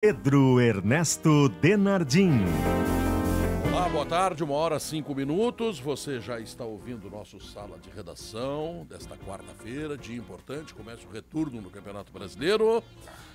Pedro Ernesto Denardim. Olá, boa tarde, 1h05. Você já está ouvindo o nosso Sala de Redação desta quarta-feira, dia importante, começa o retorno no Campeonato Brasileiro.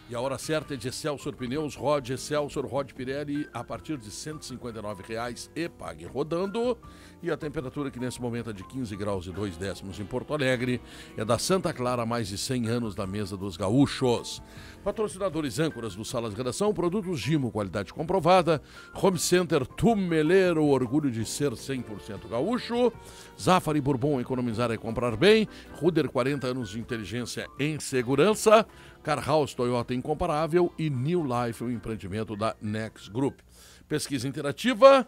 E a hora certa é de Excelsior Pneus, Rod Excelsior, Rod Pirelli, a partir de R$ 159,00 e pague rodando. E a temperatura que nesse momento é de 15 graus e 2 décimos em Porto Alegre, é da Santa Clara, há mais de 100 anos na mesa dos gaúchos. Patrocinadores âncoras do Sala de Redação, produtos Gimo, qualidade comprovada. Home Center Tumeleiro, o orgulho de ser 100% gaúcho. Zafari Bourbon, economizar é comprar bem. Ruder, 40 anos de inteligência em segurança. Car House Toyota incomparável e New Life, o empreendimento da Next Group. Pesquisa interativa.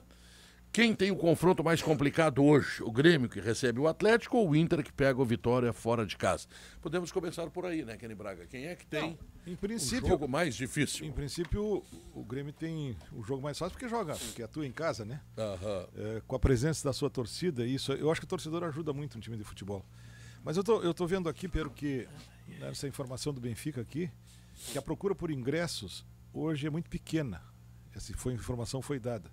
Quem tem o confronto mais complicado hoje? O Grêmio, que recebe o Atlético, ou o Inter, que pega o Vitória fora de casa? Podemos começar por aí, né, Kenny Braga? Quem é que tem o jogo mais difícil? Em princípio, o Grêmio tem o jogo mais fácil porque atua em casa, né? Com a presença da sua torcida, isso, eu acho que o torcedor ajuda muito no time de futebol. Mas eu tô vendo aqui, Pedro, que nessa informação do Benfica aqui, que a procura por ingressos hoje é muito pequena. Essa informação foi dada.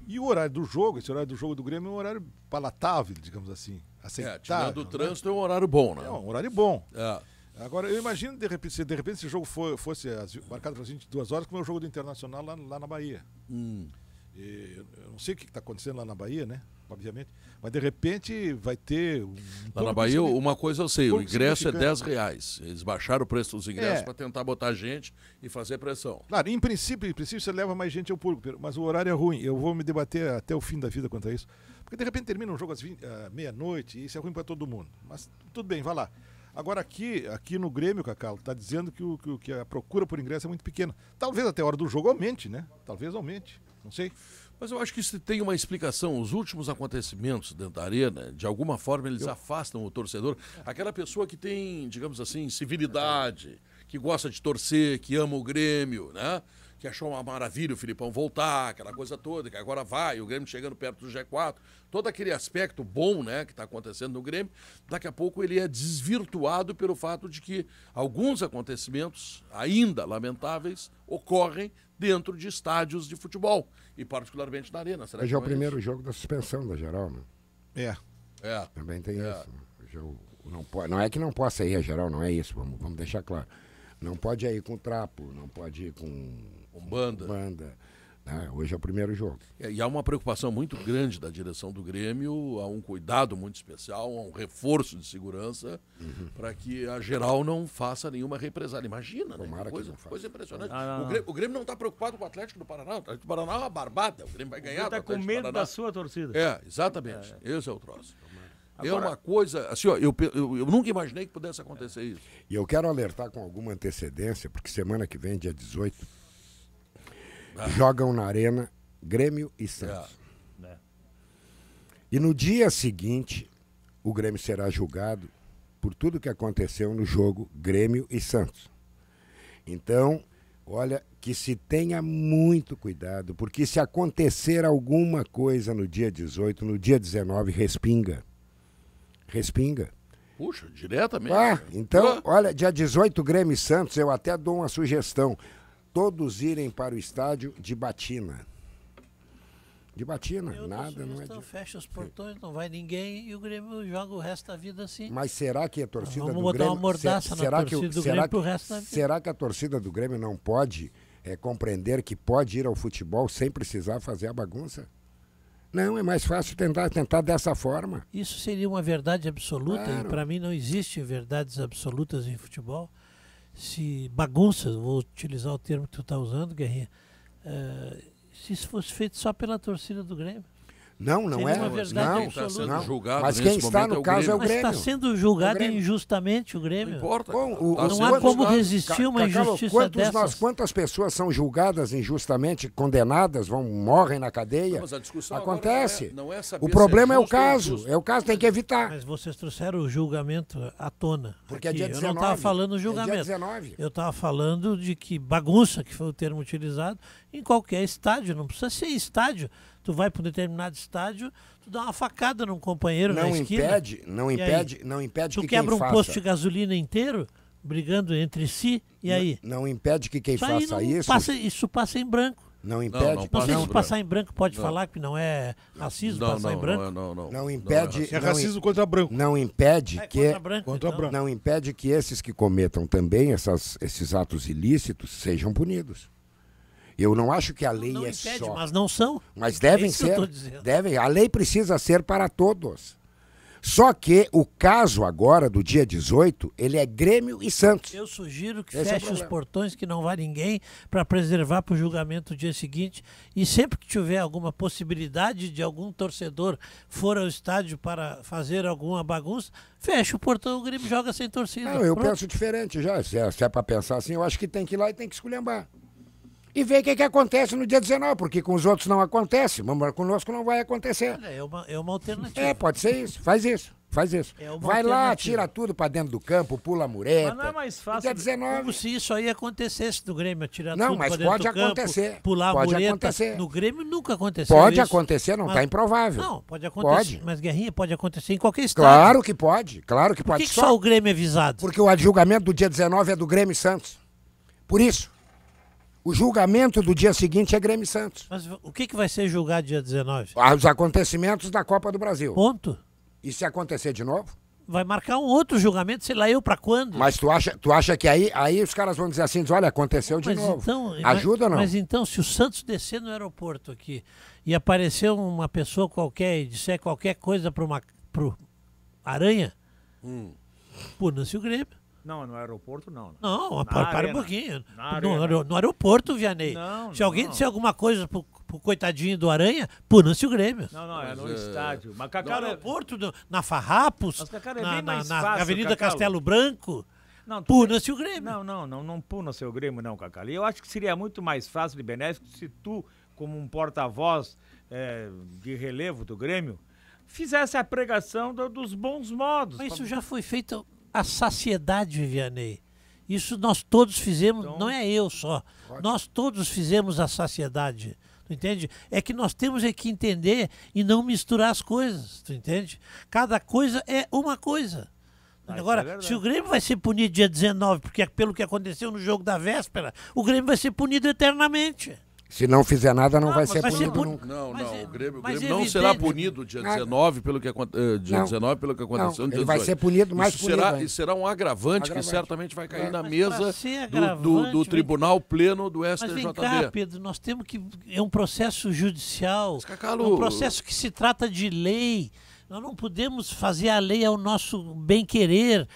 E o horário do jogo, esse horário do jogo do Grêmio é um horário palatável, digamos assim, aceitável. Tirando o trânsito, é um horário bom, né? É um horário bom. É. Agora, eu imagino, de repente, se esse jogo fosse marcado para as 22 horas, como é o jogo do Internacional lá na Bahia. Eu não sei o que está acontecendo lá na Bahia, né? Obviamente. Mas, de repente, vai ter... Lá na Bahia, uma coisa eu sei, o ingresso é R$10. Eles baixaram o preço dos ingressos para tentar botar gente e fazer pressão. Claro, em princípio você leva mais gente ao público, mas o horário é ruim. Eu vou me debater até o fim da vida quanto a isso. Porque, de repente, termina um jogo às meia-noite e isso é ruim para todo mundo. Mas, tudo bem, vai lá. Agora, aqui no Grêmio, Cacau, está dizendo que a procura por ingresso é muito pequena. Talvez até a hora do jogo aumente, né? Talvez aumente, não sei. Mas eu acho que isso tem uma explicação. Os últimos acontecimentos dentro da arena, de alguma forma, eles afastam o torcedor. Aquela pessoa que tem, digamos assim, civilidade, que gosta de torcer, que ama o Grêmio, né? Que achou uma maravilha o Filipão voltar, aquela coisa toda, que agora vai, o Grêmio chegando perto do G4. Todo aquele aspecto bom, né, que está acontecendo no Grêmio, daqui a pouco ele é desvirtuado pelo fato de que alguns acontecimentos, ainda lamentáveis, ocorrem dentro de estádios de futebol, e particularmente na arena. Será hoje é o primeiro jogo da suspensão da geral, né? Também tem isso. Não é que não possa ir a geral, não é isso, vamos deixar claro. Não pode ir com trapo, não pode ir com banda. Hoje é o primeiro jogo. E há uma preocupação muito grande da direção do Grêmio, há um cuidado muito especial, há um reforço de segurança para que a geral não faça nenhuma represália. Imagina, né? Coisa impressionante. O Grêmio não está preocupado com o Atlético do Paraná. O Atlético do Paraná é uma barbada. O Grêmio vai ganhar. Está com medo da sua torcida. Exatamente. Esse é o troço. Agora, é uma coisa, assim, ó, eu nunca imaginei que pudesse acontecer isso. E eu quero alertar com alguma antecedência, porque semana que vem, dia 18, jogam na Arena Grêmio e Santos. E no dia seguinte, o Grêmio será julgado por tudo que aconteceu no jogo Grêmio e Santos. Então, olha, que se tenha muito cuidado, porque se acontecer alguma coisa no dia 18, no dia 19, respinga. Puxa, diretamente. Então, olha, dia 18, Grêmio e Santos, eu até dou uma sugestão. Todos irem para o estádio de batina. De batina, nada, não é de... Fecha os portões, não vai ninguém e o Grêmio joga o resto da vida assim. Mas será que a torcida do Grêmio... Vamos botar uma mordaça na torcida do Grêmio pro resto da vida. Será que a torcida do Grêmio não pode compreender que pode ir ao futebol sem precisar fazer a bagunça? Não, é mais fácil tentar dessa forma. Isso seria uma verdade absoluta, e para mim não existem verdades absolutas em futebol. Se bagunça, vou utilizar o termo que tu está usando, Guerrinha, se isso fosse feito só pela torcida do Grêmio. Não é. Uma verdade absoluta. Não. Mas quem está no caso é o Grêmio. Mas está sendo julgado injustamente o Grêmio. Não importa. Não há como resistir uma injustiça dessas. Quantas pessoas são julgadas injustamente, condenadas, morrem na cadeia? Mas a discussão acontece. Não é saber o problema se é o caso. É o caso, tem que evitar. Mas vocês trouxeram o julgamento à tona. Porque aqui. é dia 19. Eu não estava falando julgamento. É dia 19. Eu estava falando de que bagunça, que foi o termo utilizado, em qualquer estádio. Não precisa ser estádio. Tu vai para um determinado estádio, tu dá uma facada num companheiro na esquina. Não impede tu que quebra quem um posto de gasolina inteiro, brigando entre si, e aí? Não impede que quem faça isso... Isso passa em branco. Não impede... Não sei se passar em branco pode falar que não é racismo passar em branco. Não impede... É racismo contra branco. Não impede que... Contra branco. Não impede que esses que cometam também esses atos ilícitos sejam punidos. Eu não acho que a lei não é impede, só... mas não são. Mas devem ser. A lei precisa ser para todos. Só que o caso agora, do dia 18, ele é Grêmio e Santos. Eu sugiro que feche os portões, que não vá ninguém, para preservar para o julgamento do dia seguinte. E sempre que tiver alguma possibilidade de algum torcedor for ao estádio para fazer alguma bagunça, fecha o portão, o Grêmio joga sem torcida. Não, eu penso diferente já. Se é para pensar assim, eu acho que tem que ir lá e tem que esculhambar. E ver o que acontece no dia 19, porque com os outros não acontece, mas conosco não vai acontecer. É uma alternativa. Pode ser isso, faz isso. Vai lá, tira tudo pra dentro do campo, pula a mureta. Mas não é mais fácil. Dia 19. Como se isso aí acontecesse do Grêmio, tirar tudo pra dentro do campo. Não, mas pode acontecer. Pular a mureta. Acontecer. No Grêmio nunca aconteceu Pode isso. acontecer, não tá improvável. Não, pode acontecer. Mas, Guerrinha, pode acontecer em qualquer estado. Claro que pode. Por que só o Grêmio é visado? Porque o julgamento do dia 19 é do Grêmio e Santos. Por isso. O julgamento do dia seguinte é Grêmio e Santos. Mas o que vai ser julgado dia 19? Os acontecimentos da Copa do Brasil. Ponto. E se acontecer de novo? Vai marcar um outro julgamento, sei lá eu pra quando. Mas tu acha que aí os caras vão dizer assim, olha, aconteceu de novo. Então, ajuda ou não? Mas então, se o Santos descer no aeroporto aqui e aparecer uma pessoa qualquer e disser qualquer coisa pro Aranha, puna-se o Grêmio. Não, no aeroporto não. Não, para um pouquinho. No aeroporto, Vianney. Se alguém disser alguma coisa pro coitadinho do Aranha, puna-se o Grêmio. Não, é no estádio. Mas, Cacá, no aeroporto, na Farrapos, na Avenida Cacá. Castelo Branco, puna-se o Grêmio. Não puna-se o Grêmio não, Cacá. Eu acho que seria muito mais fácil e benéfico se tu, como um porta-voz de relevo do Grêmio, fizesse a pregação dos bons modos. Mas isso já foi feito a saciedade, Vianney. Isso nós todos fizemos, então, não é eu só. Nós todos fizemos a saciedade. Tu entende? É que nós temos que entender e não misturar as coisas. Tu entende? Cada coisa é uma coisa. Agora, se o Grêmio vai ser punido dia 19, porque pelo que aconteceu no jogo da véspera, o Grêmio vai ser punido eternamente. Se não fizer nada, não vai ser punido nunca. O Grêmio não será punido dia 19 pelo que aconteceu no dia 18. Ele vai ser punido, mais punido. E será um agravante que certamente vai cair na mesa do Tribunal Pleno do STJD. Mas vem cá, Pedro, nós temos que... É um processo judicial, um processo que se trata de lei. Nós não podemos fazer a lei ao nosso bem-querer.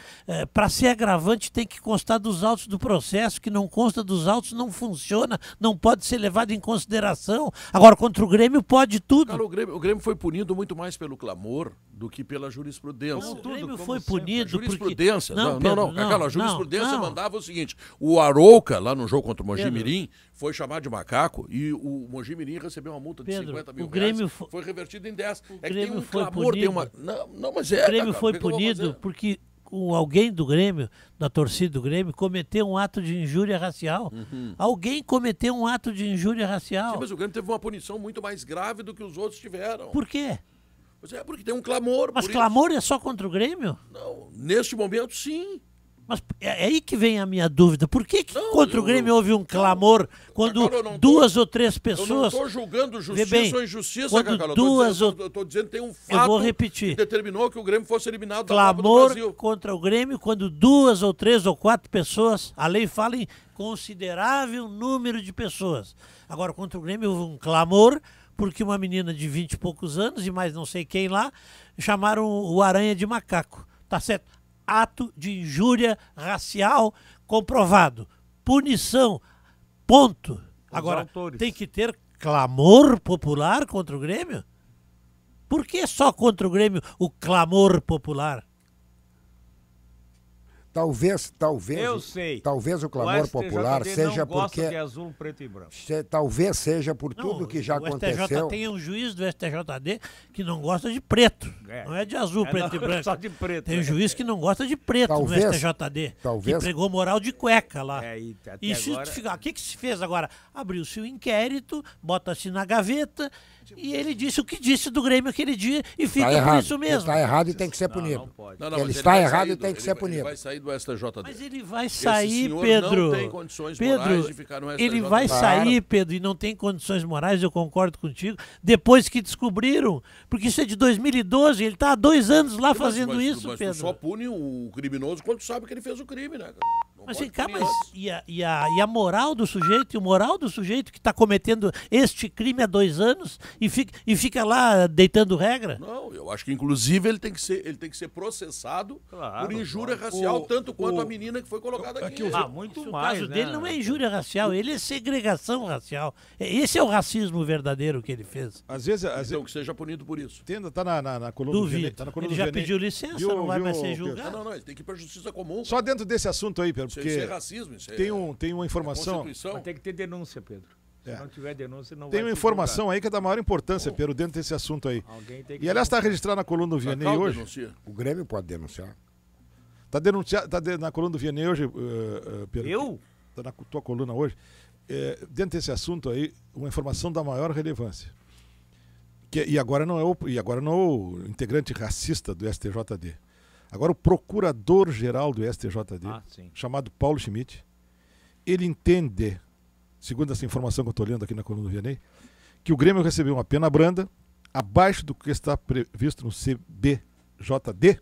Para ser agravante tem que constar dos autos do processo, que não consta dos autos não funciona, não pode ser levado em consideração. Agora, contra o Grêmio pode tudo. Cara, o Grêmio foi punido muito mais pelo clamor do que pela jurisprudência. O Grêmio foi punido jurisprudência. Porque... A jurisprudência mandava o seguinte, o Arouca, lá no jogo contra o Mogi Mirim, foi chamado de macaco e o Mogi Mirim recebeu uma multa de 50 mil reais, foi revertido em 10. É que tem um clamor, tem uma... mas o Grêmio foi punido porque alguém do Grêmio, da torcida do Grêmio, cometeu um ato de injúria racial. Alguém cometeu um ato de injúria racial. Sim, mas o Grêmio teve uma punição muito mais grave do que os outros tiveram. Por quê? Porque tem um clamor. Mas clamor é só contra o Grêmio? Não, neste momento sim. Mas é aí que vem a minha dúvida. Por que contra o Grêmio houve um clamor quando duas ou três pessoas... Eu não estou julgando justiça ou injustiça, Cacá. Eu estou dizendo que tem um fato que determinou que o Grêmio fosse eliminado da Copa do Brasil. Clamor contra o Grêmio quando duas ou três ou quatro pessoas, a lei fala em considerável número de pessoas. Agora, contra o Grêmio houve um clamor porque uma menina de 20 e poucos anos e mais não sei quem lá chamaram o Aranha de macaco. Tá certo? Ato de injúria racial comprovado. Punição. Ponto. Agora, tem que ter clamor popular contra o Grêmio? Por que só contra o Grêmio o clamor popular? Talvez eu sei. Talvez o clamor popular seja porque de azul, preto e branco. Talvez seja por tudo que já aconteceu. Tem um juiz do STJD que não gosta de preto. Não é de azul, preto e branco. Só de preto. Tem um juiz que não gosta de preto no STJD. Que pregou moral de cueca lá. E o que se fez agora? Abriu-se o inquérito, bota-se na gaveta e ele disse o que disse do Grêmio aquele dia e fica por isso mesmo. Está errado e tem que ser punido. Ele está errado e tem que ser punido. Ele vai sair do STJD. Mas ele vai sair, Esse Pedro. Não tem condições morais de ficar no STJD. Ele vai sair, Pedro, e não tem condições morais, eu concordo contigo, depois que descobriram. Porque isso é de 2012, ele está há 2 anos lá fazendo isso, mas Pedro. tu só pune o criminoso quando tu sabe que ele fez o crime, né? Mas vem cá, e a moral do sujeito, e o moral do sujeito que está cometendo este crime há 2 anos e fica lá deitando regra? Não, eu acho que inclusive ele tem que ser processado por injúria racial, tanto quanto a menina que foi colocada aqui. Muito O mais, caso né? dele não é injúria racial, ele é segregação racial. Esse é o racismo verdadeiro que ele fez. Às vezes Então que seja punido por isso. tá na coluna do Vianney. Tá na coluna Ele do já Vianney. pediu licença, Viu, não vai mais ser Pedro? julgado. Não, ele tem que ir pra justiça comum. Só dentro desse assunto aí, Pedro, porque Isso é racismo, isso tem uma informação. Constituição. Mas tem que ter denúncia, Pedro. Se não tiver denúncia, não Tem vai uma ser informação aí que é da maior importância, Pedro, dentro desse assunto aí. julgado. Alguém tem que E aliás, está registrado na coluna do Vianney Cacau hoje. denuncia. O Grêmio pode denunciar. Na coluna do Vianney hoje, Pedro. Eu? Está na tua coluna hoje. Dentro desse assunto aí, uma informação da maior relevância. E agora não é o integrante racista do STJD. Agora o procurador-geral do STJD, chamado Paulo Schmidt, ele entende, segundo essa informação que eu estou lendo aqui na coluna do Vianney, que o Grêmio recebeu uma pena branda, abaixo do que está previsto no CBJD,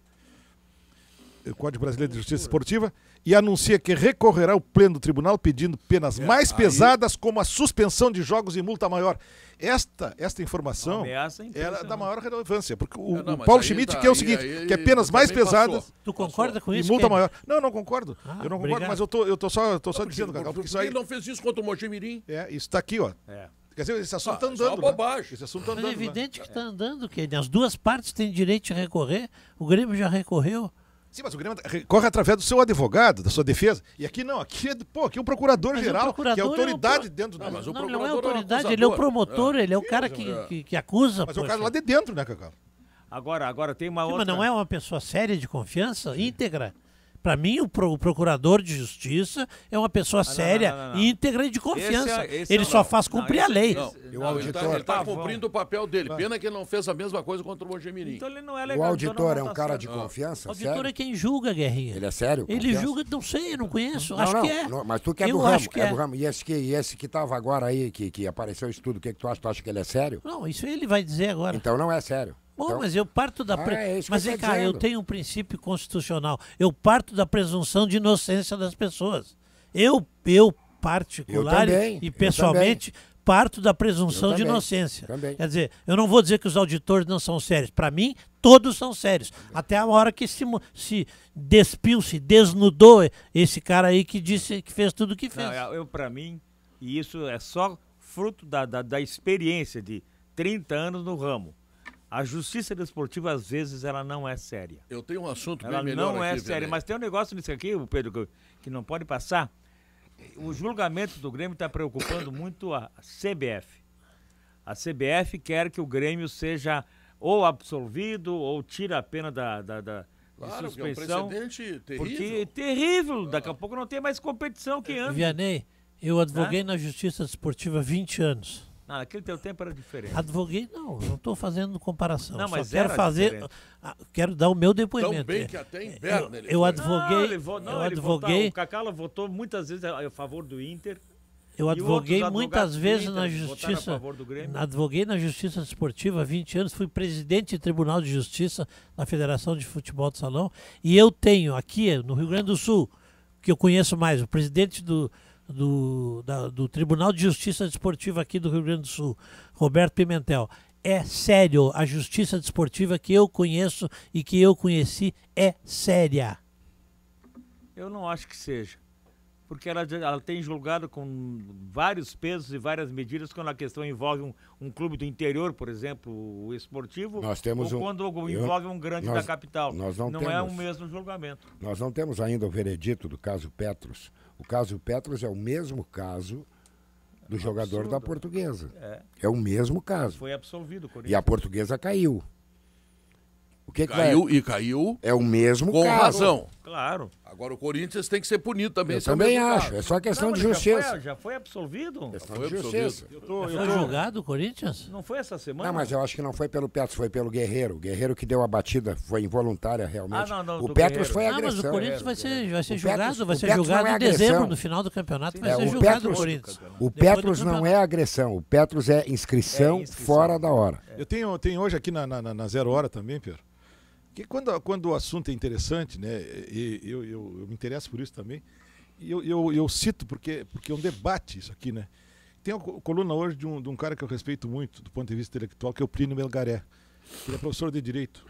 o Código Brasileiro de Justiça Esportiva, e anuncia que recorrerá ao pleno do tribunal pedindo penas mais pesadas, como a suspensão de jogos e multa maior. Esta informação era da maior relevância, porque o Paulo Schmidt quer o seguinte, que é penas mais pesadas. Tu concorda com e isso? multa maior. Não concordo. Eu não concordo, obrigado. mas eu tô só dizendo, Cacau, porque isso aí... Ele não fez isso contra o Mojimirim. Isso está aqui, ó. Quer dizer, esse assunto está isso é uma andando. bobagem. Esse assunto tá Mas andando. é evidente que está andando, que as duas partes têm direito de recorrer. O Grêmio já recorreu. Sim, mas o Grêmio corre através do seu advogado, da sua defesa. E aqui não, aqui é o procurador-geral, que é autoridade dentro do... Mas o Não, ele procurador não é autoridade, é um ele é o acusador. promotor, ele é o cara que acusa. Mas é o cara lá de dentro, né, Cacau? Agora tem uma outra... Mas não é uma pessoa séria, de confiança, íntegra. Para mim, o procurador de justiça é uma pessoa séria, íntegra e de confiança. Ele só faz cumprir a lei. Ele está cumprindo o papel dele. Pena que ele não fez a mesma coisa contra o Mojimirim. Então ele não é O legal. auditor é um cara de confiança? O auditor Sério? é quem julga, Guerrinha. Ele é sério? Ele Confiança? julga, não sei, eu não conheço. Não, acho não, que é. não, mas tu que é Eu do ramo, acho que é do ramo. E esse que tava agora aí, que apareceu isso tudo, o que tu acha? Tu acha que ele é sério? Não, isso ele vai dizer agora. Então não é sério. Bom, Então... mas eu parto da... é isso que mas eu vem tô cá, eu dizendo. tenho um princípio constitucional. Eu parto da presunção de inocência das pessoas. Eu particular e pessoalmente, parto da presunção de inocência. Também. Quer dizer, eu não vou dizer que os auditores não são sérios. Para mim, todos são sérios. Até a hora que se despiu, se desnudou esse cara aí que disse que fez tudo o que fez. Não, para mim, e isso é só fruto da experiência de 30 anos no ramo. A justiça desportiva, às vezes, ela não é séria. Eu tenho um assunto Ela bem melhor não é aqui, séria, Vianney. mas tem um negócio nisso aqui, Pedro, que não pode passar. O julgamento do Grêmio está preocupando muito a CBF. A CBF quer que o Grêmio seja ou absolvido ou tira a pena da Claro, suspensão. que é um precedente terrível. Porque é terrível. Daqui a pouco não tem mais competição que antes. Vianney, eu advoguei na Justiça Desportiva há 20 anos. Não, naquele teu tempo era diferente. Advoguei, não estou fazendo comparação. Não, mas só quero fazer, quero dar o meu depoimento. Tão bem que até inverno ele eu foi. advoguei, o Cacala votou muitas vezes a favor do Inter. eu advoguei muitas vezes na Inter votaram a Justiça, favor do Grêmio. advoguei na Justiça Desportiva há 20 anos, fui presidente do Tribunal de Justiça da Federação de Futebol de Salão, e eu tenho aqui no Rio Grande do Sul, que eu conheço mais, o presidente do Tribunal de Justiça Desportiva aqui do Rio Grande do Sul, Roberto Pimentel. É sério, a justiça desportiva que eu conheço e que eu conheci é séria. Eu não acho que seja. Porque ela tem julgado com vários pesos e várias medidas quando a questão envolve um clube do interior, por exemplo, o esportivo, Nós temos ou quando envolve um grande da capital. Não é o mesmo julgamento. Nós não temos ainda o veredito do caso Petros. O caso Petros é o mesmo caso do jogador da Portuguesa. É o mesmo caso. Foi absolvido. E a Portuguesa caiu. O que Caiu e caiu É o mesmo com caso. razão. Claro. Agora o Corinthians tem que ser punido também. Eu também acho. É só questão de justiça. Já foi absolvido? Questão de justiça. Foi julgado o Corinthians? Não foi essa semana? Não, mas eu acho que não foi pelo Petros, foi pelo Guerreiro. O Guerreiro que deu a batida foi involuntária, realmente. Não, o Petros foi agressão. Mas o Corinthians vai ser julgado, vai ser Petros julgado não é em dezembro, agressão. no final do campeonato, vai É, ser o julgado Petros- o Corinthians. O Depois Petros do não campeonato. é agressão, o Petros é inscrição, fora da hora. Eu tenho hoje aqui na Zero Hora também, Pedro, que quando o assunto é interessante, né, e eu me interesso por isso também, e eu cito porque é um debate isso aqui, né. Tem uma coluna hoje de um cara que eu respeito muito, do ponto de vista intelectual, que é o Plínio Melgaré, que ele é professor de Direito.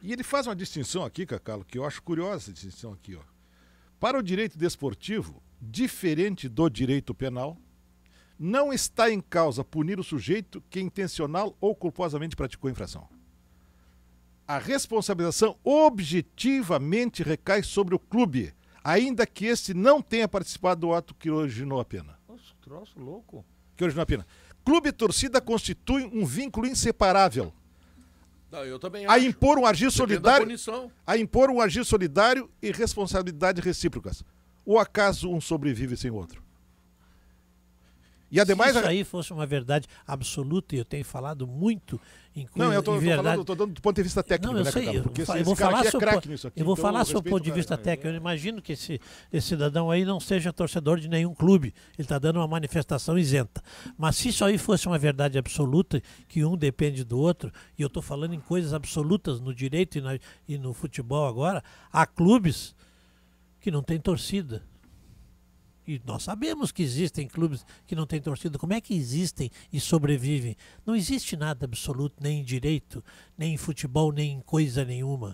E ele faz uma distinção aqui, Cacalo, que eu acho curiosa essa distinção aqui, ó. Para o direito desportivo, diferente do direito penal, não está em causa punir o sujeito que intencional ou culposamente praticou a infração. A responsabilização objetivamente recai sobre o clube, ainda que este não tenha participado do ato que originou a pena. Nossa, troço louco. Que originou a pena. Clube e torcida constituem um vínculo inseparável. Não, eu também A acho. impor um agir Depende da solidário, punição. a impor um agir solidário e responsabilidade recíprocas. Ou acaso um sobrevive sem o outro? E ademais, Se isso aí fosse uma verdade absoluta, e eu tenho falado muito em coisas não, eu tô verdade... dando do ponto de vista técnico, Não, eu né, sei, Cacalo? eu Porque vou falar aqui é sobre, craque nisso aqui. eu vou então falar eu sobre o ponto de respeito vista o cara. técnico. Eu imagino que esse cidadão aí não seja torcedor de nenhum clube. Ele está dando uma manifestação isenta. Mas se isso aí fosse uma verdade absoluta, que um depende do outro, e eu estou falando em coisas absolutas no direito e no futebol agora, há clubes que não têm torcida. E nós sabemos que existem clubes que não têm torcida. Como é que existem e sobrevivem? Não existe nada absoluto, nem em direito, nem em futebol, nem em coisa nenhuma.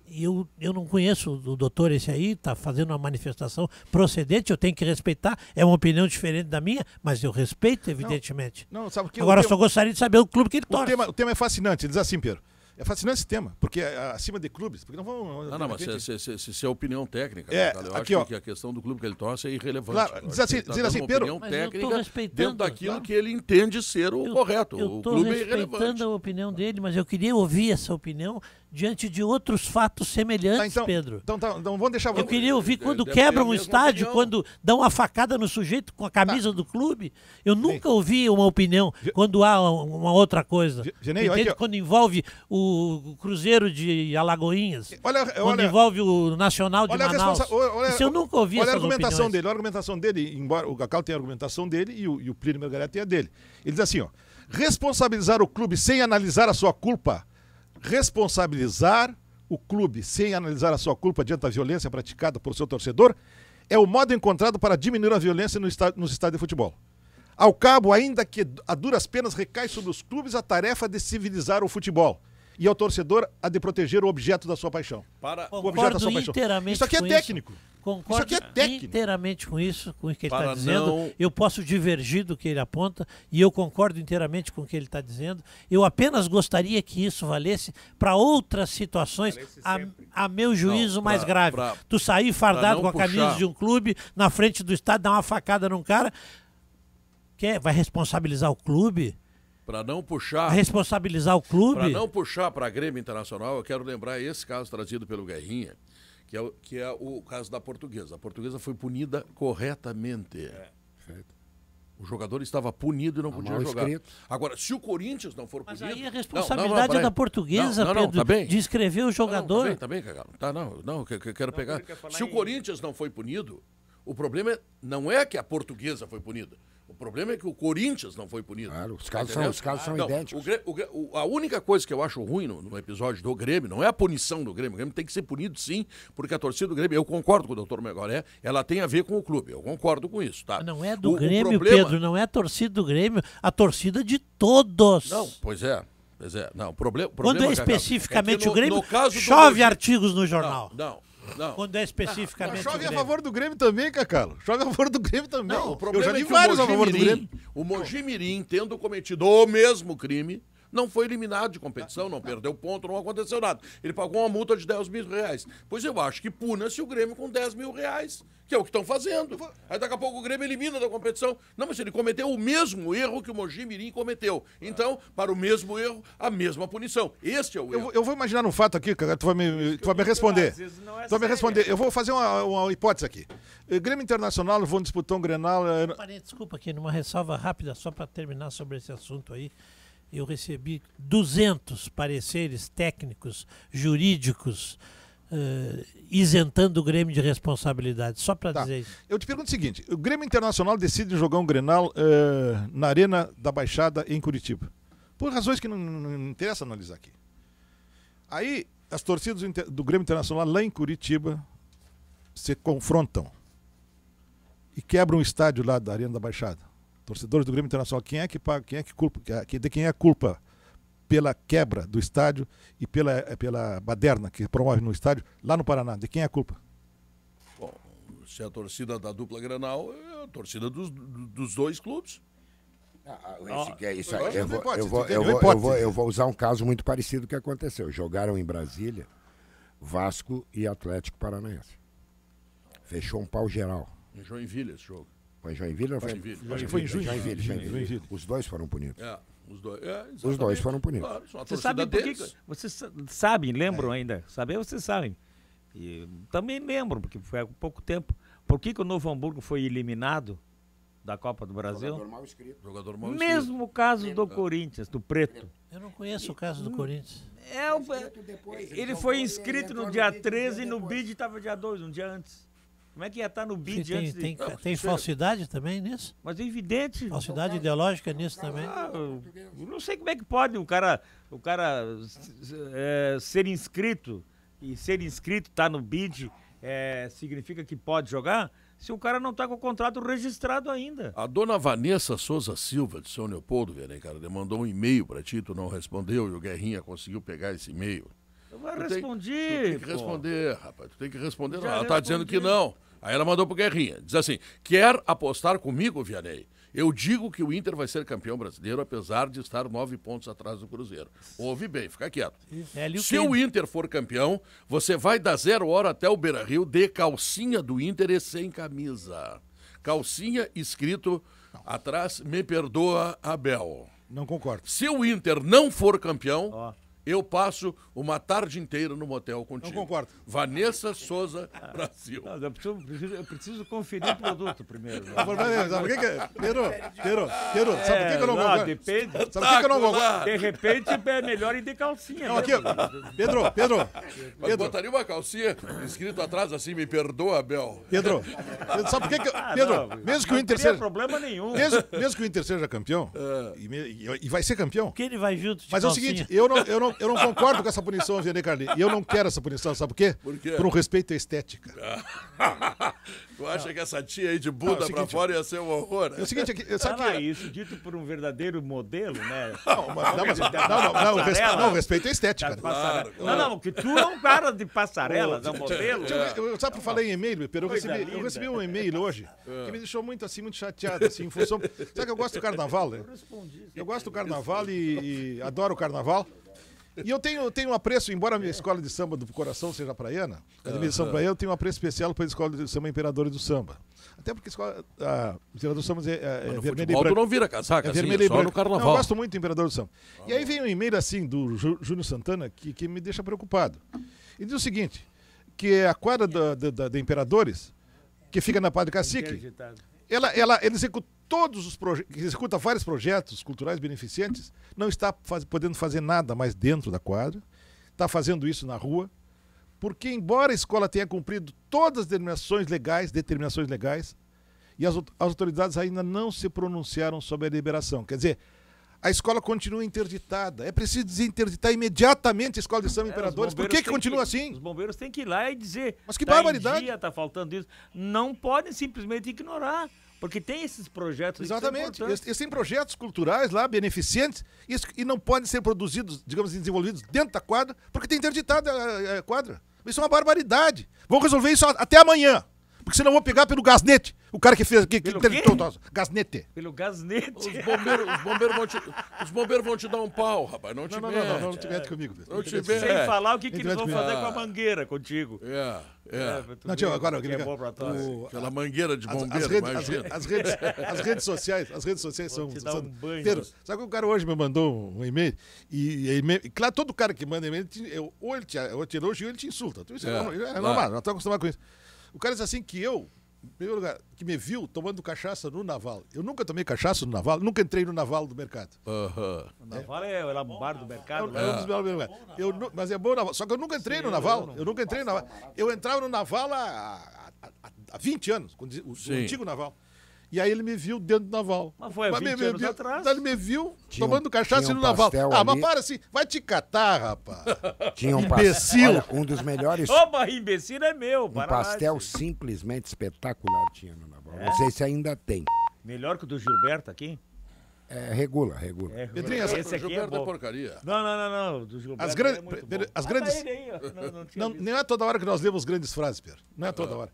Eu não conheço o doutor esse aí, está fazendo uma manifestação procedente, eu tenho que respeitar. É uma opinião diferente da minha, mas eu respeito, evidentemente. Não, sabe o que Agora, eu só gostaria de saber o clube que ele torce. O tema é fascinante, ele diz assim, Pedro. É fascinante esse tema, porque acima de clubes, porque não vamos... Não, mas se é opinião técnica, cara, eu aqui, acho ó, que a questão do clube que ele torce é irrelevante. Claro, diz assim, Pedro... Opinião Mas eu tô técnica respeitando, dentro daquilo claro. que ele entende ser o correto. Eu O estou clube é respeitando irrelevante. a opinião dele, mas eu queria ouvir essa opinião diante de outros fatos semelhantes, Pedro. Então vamos deixar... Eu queria ouvir quando deve ter quebram a um mesma estádio, opinião. quando dão uma facada no sujeito com a camisa do clube. Eu nunca ouvi uma opinião quando há uma outra coisa. Genei, Entende? olha aqui, ó. Quando envolve o Cruzeiro de Alagoinhas, quando Olha, envolve o Nacional de olha a Manaus. olha, Isso eu nunca ouvi olha a essas argumentação opiniões. dele, olha a argumentação dele, embora o Cacau tenha a argumentação dele e o Plínio Melgaré tenha a dele. Ele diz assim, ó, responsabilizar o clube sem analisar a sua culpa, responsabilizar o clube sem analisar a sua culpa diante da violência praticada por seu torcedor é o modo encontrado para diminuir a violência nos estádios de futebol. Ao cabo, ainda que a duras penas recai sobre os clubes a tarefa de civilizar o futebol e ao torcedor a de proteger o objeto da sua paixão. O objeto da sua paixão. Inteiramente Isso aqui é com técnico. Concordo Isso aqui é técnico. inteiramente com isso, com o que ele está Para dizendo. não- Eu posso divergir do que ele aponta e eu concordo inteiramente com o que ele está dizendo. Eu apenas gostaria que isso valesse para outras situações, a meu juízo, Não, mais grave. Tu sair fardado não com a camisa puxar. de um clube na frente do estádio, dar uma facada num cara, vai responsabilizar o clube? Para não Vai puxar... responsabilizar o clube? Para não puxar para a Grêmio Internacional, eu quero lembrar esse caso trazido pelo Guerrinha, que é o caso da Portuguesa. A Portuguesa foi punida corretamente. O jogador estava punido e não podia mal jogar. escrito. Agora, se o Corinthians não for Mas punido... aí a responsabilidade é peraí. da Portuguesa, Não, Pedro, tá bem. de inscrever o jogador. Tá bem, Cagalo. Tá, eu quero pegar. Se o Corinthians não foi punido, o problema não é que a Portuguesa foi punida. O problema é que o Corinthians não foi punido. Claro, os Tá casos entendendo? são Não, idênticos. A única coisa que eu acho ruim no episódio do Grêmio não é a punição do Grêmio. O Grêmio tem que ser punido, sim, porque a torcida do Grêmio, eu concordo com o doutor Melgaré, ela tem a ver com o clube. Eu concordo com isso, tá? Não é do O Grêmio, problema- Pedro, não é a torcida do Grêmio, a torcida de todos. Não, pois é. Não, o problema Quando é Cagalo, especificamente que o Grêmio, no caso do chove Mogi- artigos no jornal. Não. Quando é especificamente o Chove a Grêmio. favor do Grêmio também, Cacalo. Chove a favor do Grêmio também. Não, o Eu problema já é li que vários a o favor do Grêmio. O Mogi Mirim, tendo cometido o mesmo crime, não foi eliminado de competição, não perdeu ponto, não aconteceu nada. Ele pagou uma multa de 10 mil reais. Pois eu acho que puna-se o Grêmio com 10 mil reais, que é o que estão fazendo. Aí daqui a pouco o Grêmio elimina da competição. Não, mas ele cometeu o mesmo erro que o Mogi Mirim cometeu. Então, para o mesmo erro, a mesma punição. Este é o erro. Eu vou imaginar um fato aqui, cara, tu vai me responder. Tu vai me responder. Eu vou fazer uma hipótese aqui. O Grêmio Internacional vão disputar um Grenal... Desculpa aqui, numa ressalva rápida, só para terminar sobre esse assunto aí. Eu recebi 200 pareceres técnicos, jurídicos, isentando o Grêmio de responsabilidade. Só para dizer isso. Eu te pergunto o seguinte, o Grêmio Internacional decide jogar um Grenal na Arena da Baixada em Curitiba. Por razões que não interessa analisar aqui. Aí, as torcidas do Grêmio Internacional lá em Curitiba se confrontam e quebram o estádio lá da Arena da Baixada. Torcedores do Grêmio Internacional, quem é que paga, de quem é a culpa pela quebra do estádio e pela baderna que promove no estádio lá no Paraná? De quem é a culpa? Bom, se é a torcida da dupla Grenal, é a torcida dos dois clubes. Eu vou usar um caso muito parecido que aconteceu. Jogaram em Brasília Vasco e Atlético Paranaense. Fechou um pau geral. Em Joinville esse jogo. Foi em Joinville ou foi? Acho que foi em Joinville. Os dois foram punidos. Os dois foram punidos. Claro, você sabe por que... Vocês sabem, lembram ainda? Saber vocês sabem. E também lembram, porque foi há pouco tempo. Por que o Novo Hamburgo foi eliminado da Copa do Brasil? Jogador mal escrito. Mesmo caso do Corinthians, do Preto. Eu não conheço o caso do Corinthians. Ele foi inscrito no dia 13 e no BID estava dia 2, um dia antes. Como é que ia estar no BID antes de... Tem falsidade também nisso? Mas é evidente. Falsidade ideológica nisso também? Eu não sei como é que pode o cara ser inscrito e ser inscrito, tá no BID, significa que pode jogar, se o cara não está com o contrato registrado ainda. A dona Vanessa Souza Silva, de São Leopoldo, cara, mandou um e-mail para ti, tu não respondeu, e o Guerrinha conseguiu pegar esse e-mail. Eu vou responder. Tu tem que responder, rapaz. Tu tem que responder. Ela está dizendo que não. Aí ela mandou pro Guerrinha. Diz assim, quer apostar comigo, Vianney? Eu digo que o Inter vai ser campeão brasileiro, apesar de estar 9 pontos atrás do Cruzeiro. Ouve bem, fica quieto. Se o Inter for campeão, você vai da 0 hora até o Beira-Rio de calcinha do Inter e sem camisa. Calcinha escrito atrás, me perdoa, Abel. Não concordo. Se o Inter não for campeão... Eu passo uma tarde inteira no motel contigo. Não concordo. Vanessa Souza Brasil. Não, eu preciso conferir o produto primeiro. Sabe por que eu não concordo? Depende. Sabe por que eu não concordo? De repente é melhor ir de calcinha. Não, aqui, Pedro. Mas botaria uma calcinha escrito atrás assim, me perdoa, Abel. Pedro, sabe por que Pedro, mesmo que o Inter seja... Não tem problema nenhum. Mesmo que o Inter seja campeão, e vai ser campeão. Porque ele vai junto de Mas calcinha. É o seguinte, eu não concordo com essa punição, Vianney Carli. E eu não quero essa punição, sabe por quê? Por quê? Por um respeito à estética. Tu acha que essa tia aí de Buda pra fora ia ser um horror? É o seguinte, isso dito por um verdadeiro modelo, né? Não, respeito à estética. Claro. Não, que tu é um cara de passarela, não modelo. Sabe por falar em e-mail, Pedro? Eu recebi um e-mail hoje que me deixou muito chateado, assim, em função... Sabe que eu gosto do carnaval, né? Eu gosto do carnaval e adoro o carnaval. E eu tenho um apreço, embora a minha escola de samba do coração seja praiana, a Academia de Samba Praiana, eu tenho um apreço especial para a escola de samba Imperadores do Samba. Até porque a Imperador do Samba é vermelho e branco. Tu não vira casaca, assim, vermelho e branco. No carnaval. Não, eu gosto muito do Imperador do Samba. E aí vem um e-mail assim do Júnior Santana que me deixa preocupado. Ele diz o seguinte, que a quadra da Imperadores, que fica na Padre Cacique, ela executa executa vários projetos culturais beneficentes, não está podendo fazer nada mais dentro da quadra, está fazendo isso na rua, porque embora a escola tenha cumprido todas as determinações legais, e as autoridades ainda não se pronunciaram sobre a liberação. Quer dizer, a escola continua interditada. É preciso desinterditar imediatamente a Escola de Samba Imperadores. Por que continua assim? Os bombeiros têm que ir lá e dizer, mas que barbaridade! Está faltando isso. Não podem simplesmente ignorar. Porque tem esses projetos. Exatamente. Eles têm projetos culturais lá, beneficentes, e não podem ser produzidos, digamos, desenvolvidos dentro da quadra, porque tem interditada a quadra. Isso é uma barbaridade. Vão resolver isso até amanhã. Porque senão eu vou pegar pelo gasnete. O cara que fez... Pelo quê? Gasnete. Pelo gasnete. Os bombeiros vão te dar um pau, rapaz. Não te mete. Não te mete comigo. Não te mete. Sem falar o que eles vão fazer com a mangueira contigo. Não, tio, agora... Aquela mangueira de bombeiro, imagina. As redes sociais são... dar um banho. Sabe que o cara hoje me mandou um e-mail e claro, todo cara que manda e-mail, ou ele te elogia ou ele te insulta. Então, isso é normal, não estou acostumado com isso. O cara diz assim que em primeiro lugar, que me viu tomando cachaça no Naval. Eu nunca tomei cachaça no Naval, nunca entrei no Naval do mercado. O Naval é lá no bar do mercado. É um dos melhores lugares. Mas é bom o Naval. Só que eu nunca entrei no Naval. Eu entrava no Naval há 20 anos, o antigo Naval. E aí ele me viu dentro do Naval. Mas foi há 20 anos atrás. Ele me viu tomando cachaça no Naval. Mas para assim, vai te catar, rapaz. Tinha um imbecil. Olha, um dos melhores... Opa, imbecil é meu. Um pastel simplesmente espetacular tinha no Naval. Não sei se ainda tem. Melhor que o do Gilberto aqui? Regula. Pedrinho, esse aqui é bom. Porcaria. Não. Do Gilberto As grandes... Não é toda hora que nós lemos grandes frases, Pedro. Não é toda hora.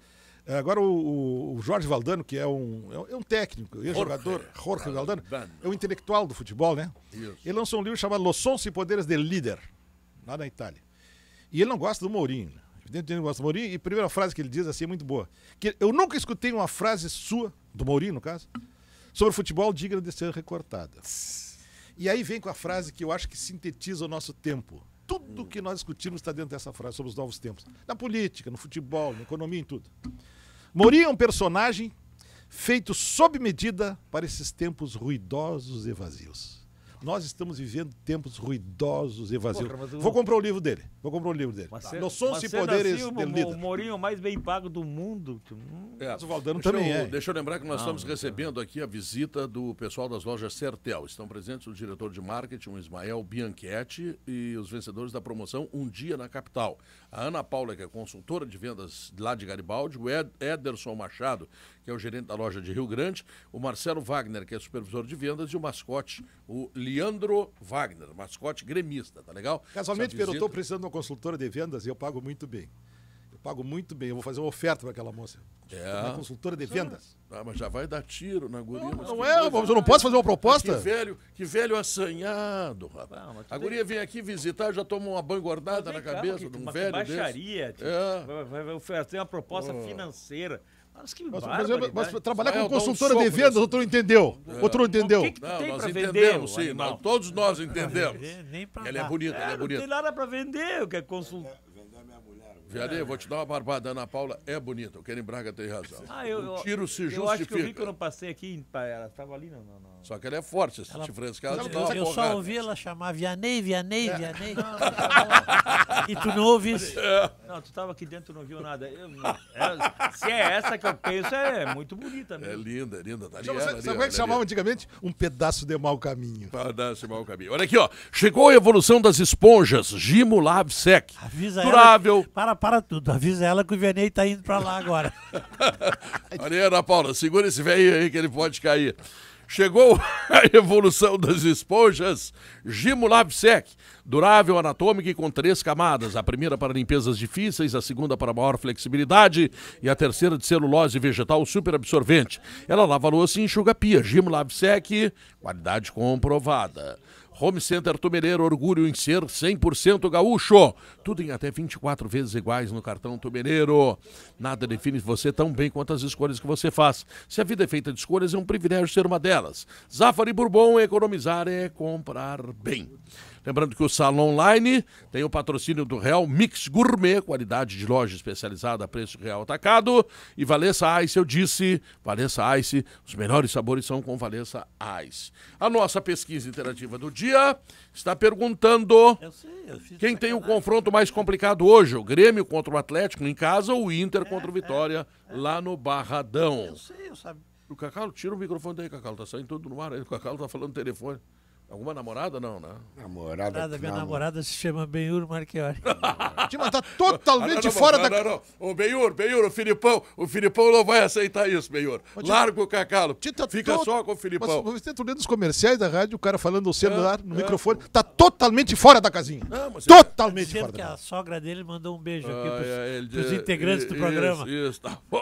Agora o Jorge Valdano, que é um técnico, jogador, Jorge Valdano, é um intelectual do futebol, né? Isso. Ele lançou um livro chamado Los 11 Poderes del Líder, lá na Itália. E ele não gosta do Mourinho, né? Evidentemente ele não gosta do Mourinho, e a primeira frase que ele diz assim é muito boa. Que eu nunca escutei uma frase sua, do Mourinho no caso, sobre futebol digna de ser recortada. E aí vem com a frase que eu acho que sintetiza o nosso tempo. Tudo que nós discutimos está dentro dessa frase sobre os novos tempos. Na política, no futebol, na economia, em tudo. Mourinho é um personagem feito sob medida para esses tempos ruidosos e vazios. Nós estamos vivendo tempos ruidosos e vazios. Vou comprar o livro dele. Los 11 Poderes del Líder. O Mourinho mais bem pago do mundo. Mas o Valdano também é. Deixa eu lembrar que nós estamos recebendo aqui a visita do pessoal das lojas Sertel. Estão presentes o diretor de marketing, o Ismael Bianchetti, e os vencedores da promoção Um Dia na Capital. A Ana Paula, que é consultora de vendas lá de Garibaldi, o Ederson Machado, que é o gerente da loja de Rio Grande, o Marcelo Wagner, que é supervisor de vendas, e o mascote, o Leandro Wagner, mascote gremista, tá legal? Casualmente, Pedro, eu estou precisando de uma consultora de vendas e eu pago muito bem. Eu vou fazer uma oferta para aquela moça. Uma consultora de vendas. Mas já vai dar tiro na guria. Eu não posso fazer uma proposta? Que velho assanhado, rapaz. A guria vem aqui visitar, já toma uma bangordada na cabeça de um velho baixaria, vai oferecer uma proposta financeira. Mas trabalhar como consultora de vendas, outro não entendeu. O que tem nós pra entendemos, vender? sim. Todos nós entendemos. Ela é bonita, Não tem nada pra vender, o que é consultor. Viadê, vou te dar uma barbada. Ana Paula é bonita. O Kenny Braga tem razão. O tiro se justifica. Eu acho que eu vi que eu não passei aqui. Ela estava ali. Não. Só que ela é forte, esse chifrense que ela te dá uma Eu porrada. só ouvi ela chamar Vianney. E tu não ouviste. Não, tu estava aqui dentro e não viu nada. Se é essa que eu penso, é muito bonita mesmo. É linda. Tá Sabe como é que chamava antigamente? Um pedaço de mau caminho. Olha aqui, ó. Chegou a evolução das esponjas Gimo Lab Sec. Avisa durável. Ela. Para tudo. Avisa ela que o Vianney tá indo pra lá agora. Olha aí, Ana Paula, segura esse velho aí que ele pode cair. Chegou a evolução das esponjas Gimo Lab Sec, durável, anatômica e com 3 camadas. A primeira para limpezas difíceis, a segunda para maior flexibilidade e a terceira de celulose vegetal super absorvente. Ela lava a louça e enxuga a pia. Gimo Lab Sec, qualidade comprovada. Home Center Tumeleiro, orgulho em ser 100% gaúcho. Tudo em até 24 vezes iguais no cartão Tumeleiro. Nada define você tão bem quanto as escolhas que você faz. Se a vida é feita de escolhas, é um privilégio ser uma delas. Zafari Bourbon, economizar é comprar bem. Lembrando que o Salão Online tem o patrocínio do Real Mix Gourmet, qualidade de loja especializada a preço real atacado. E Valessa Ice, eu disse, Valessa Ice, os melhores sabores são com Valessa Ice. A nossa pesquisa interativa do dia está perguntando quem tem o confronto mais complicado hoje, o Grêmio contra o Atlético em casa ou o Inter contra o Vitória lá no Barradão. Eu sabia. O Cacau, tira o microfone daí, Cacau, tá saindo tudo no ar aí, o Cacau tá falando no telefone. Alguma namorada, não, né? Minha namorada se chama Benhur Marchiori. Mas tá totalmente fora da... Não. Ô, Benhur, o Filipão não vai aceitar isso, Benhur. Larga o Cacalo, fica só com o Filipão. Mas você tá lendo os comerciais da rádio, o cara falando no celular, no microfone, tá totalmente fora da casinha. Totalmente fora da casinha. A sogra dele mandou um beijo aqui pros integrantes do programa. Isso, tá bom,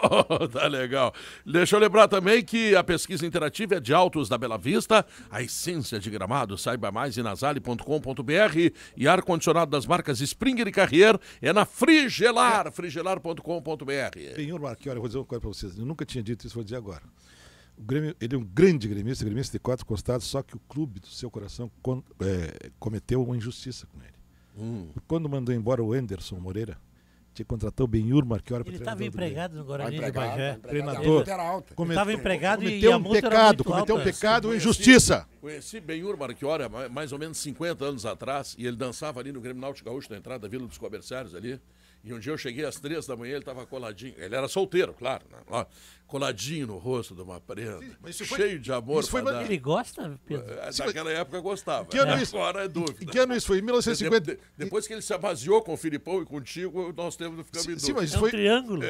tá legal. Deixa eu lembrar também que a pesquisa interativa é de Autos da Bela Vista, a essência de Gramado. Saiba mais em nasale.com.br e ar-condicionado das marcas Springer e Carrier é na Frigelar, frigelar.com.br. Benhur Marchiori, eu vou dizer uma coisa pra vocês, eu nunca tinha dito isso, vou dizer agora. O Grêmio, ele é um grande gremista de 4 costados, só que o clube do seu coração cometeu uma injustiça com ele. Quando mandou embora o Anderson Moreira, tinha contratado o Benhur Marchiori para treinador. Ele estava empregado no Guarani de Bagé. Treinador. Ele estava empregado e a multa era muito alta. Cometeu um pecado, uma injustiça. Conheci Benhur Marchiori mais ou menos 50 anos atrás e ele dançava ali no Grêmio Náutico Gaúcho, na entrada da Vila dos Comerciários ali. E um dia eu cheguei às 3 da manhã, ele estava coladinho. Ele era solteiro, claro, né? Coladinho no rosto de uma prenda. Cheio de amor. Ele gosta, Pedro? Naquela época gostava. Agora é dúvida. Em que ano isso foi? Em 1950? Depois que ele se amaziou com o Filipão e contigo, nós temos de ficar em dúvida. Sim, mas um triângulo.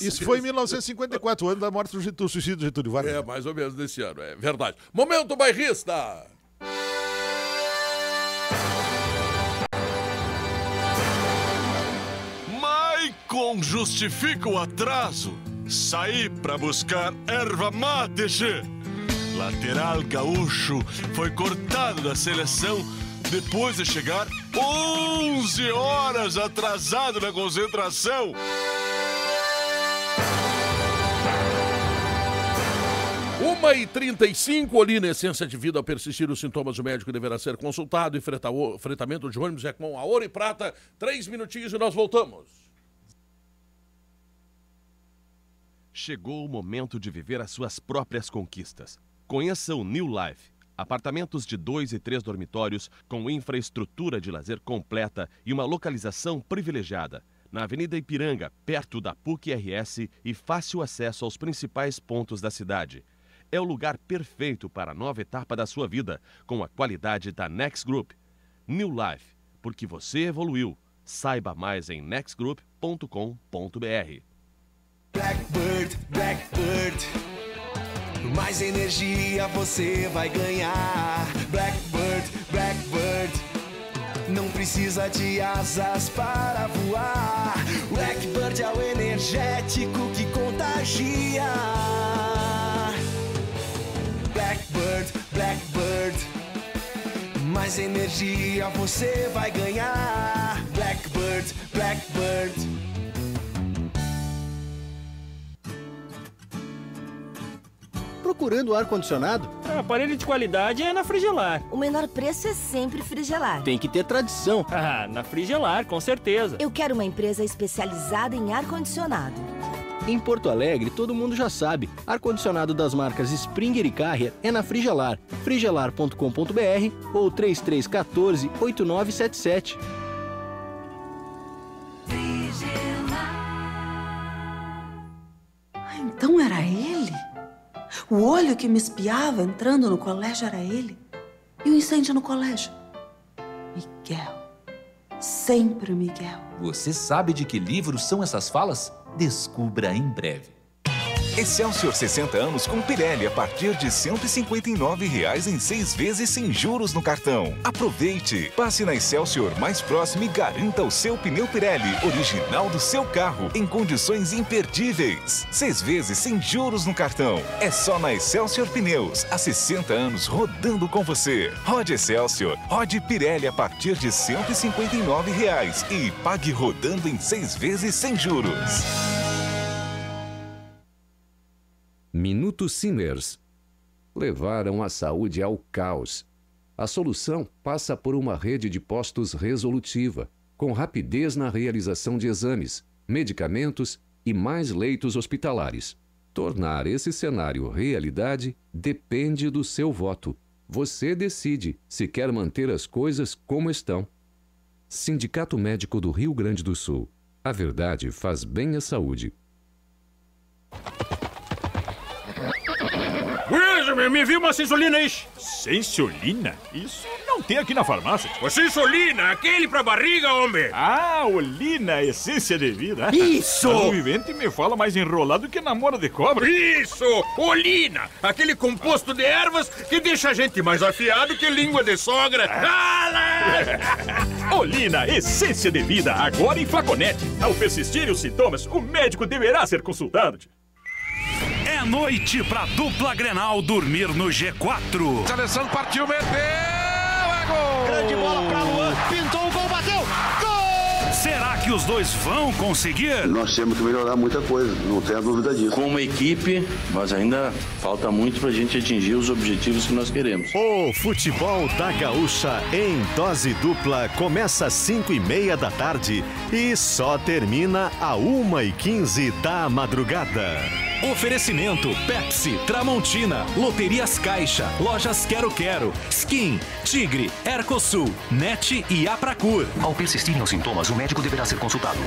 Isso foi em 1954, o ano da morte do suicídio do Getúlio Vargas. Mais ou menos desse ano, é verdade. Momento bairrista! Maicon justifica o atraso. Saí pra buscar erva mate, che. Lateral gaúcho foi cortado da seleção depois de chegar 11 horas atrasado na concentração. 1h35, Olina, essência de vida. Ao persistir os sintomas, o médico deverá ser consultado. E fretamento de ônibus é com a Ouro e Prata. 3 minutinhos e nós voltamos. Chegou o momento de viver as suas próprias conquistas. Conheça o New Life. Apartamentos de 2 e 3 dormitórios com infraestrutura de lazer completa e uma localização privilegiada. Na Avenida Ipiranga, perto da PUC-RS e fácil acesso aos principais pontos da cidade. É o lugar perfeito para a nova etapa da sua vida, com a qualidade da Next Group. New Life, porque você evoluiu. Saiba mais em nextgroup.com.br. Blackbird, Blackbird, mais energia você vai ganhar. Blackbird, Blackbird, não precisa de asas para voar. Blackbird é o energético que contagia. Blackbird, Blackbird, mais energia você vai ganhar. Blackbird, Blackbird. Procurando ar-condicionado? Aparelho de qualidade é na Frigelar. O menor preço é sempre Frigelar. Tem que ter tradição. Na Frigelar, com certeza. Eu quero uma empresa especializada em ar-condicionado. Em Porto Alegre, todo mundo já sabe. Ar-condicionado das marcas Springer e Carrier é na Frigelar. frigelar.com.br ou 3314-8977. Então era ele? O olho que me espiava entrando no colégio era ele? E o incêndio no colégio? Miguel. Sempre Miguel. Você sabe de que livros são essas falas? Descubra em breve. Excelsior 60 anos com Pirelli a partir de R$ 159,00 em 6 vezes sem juros no cartão. Aproveite! Passe na Excelsior mais próxima e garanta o seu pneu Pirelli, original do seu carro, em condições imperdíveis. 6 vezes sem juros no cartão. É só na Excelsior Pneus. Há 60 anos rodando com você. Rode Excelsior. Rode Pirelli a partir de R$ 159,00 e pague rodando em 6 vezes sem juros. Minuto Simmers. Levaram a saúde ao caos. A solução passa por uma rede de postos resolutiva, com rapidez na realização de exames, medicamentos e mais leitos hospitalares. Tornar esse cenário realidade depende do seu voto. Você decide se quer manter as coisas como estão. Sindicato Médico do Rio Grande do Sul. A verdade faz bem à saúde. Me viu uma sensolina aí. Sensolina? Isso não tem aqui na farmácia. Ô, sensolina, aquele pra barriga, homem. Ah, Olina, essência de vida. Isso! O vivente me fala mais enrolado que namoro de cobra. Isso! Olina, aquele composto de ervas que deixa a gente mais afiado que língua de sogra. Olina, essência de vida, agora em flaconete. Ao persistirem os sintomas, o médico deverá ser consultado. É noite pra dupla Grenal dormir no G4. Seleção partiu, meteu, é gol! Grande bola pra Luan, pintou o gol, bateu, gol! Será que os dois vão conseguir? Nós temos que melhorar muita coisa, não tenha dúvida disso. Como equipe, mas ainda falta muito pra gente atingir os objetivos que nós queremos. O futebol da Gaúcha em dose dupla começa às 5:30 da tarde e só termina às 1:15 da madrugada. Oferecimento Pepsi, Tramontina, Loterias Caixa, Lojas Quero-Quero, Skin, Tigre, Ercosul, NET e Apracur. Ao persistirem os sintomas, o médico deverá ser consultado.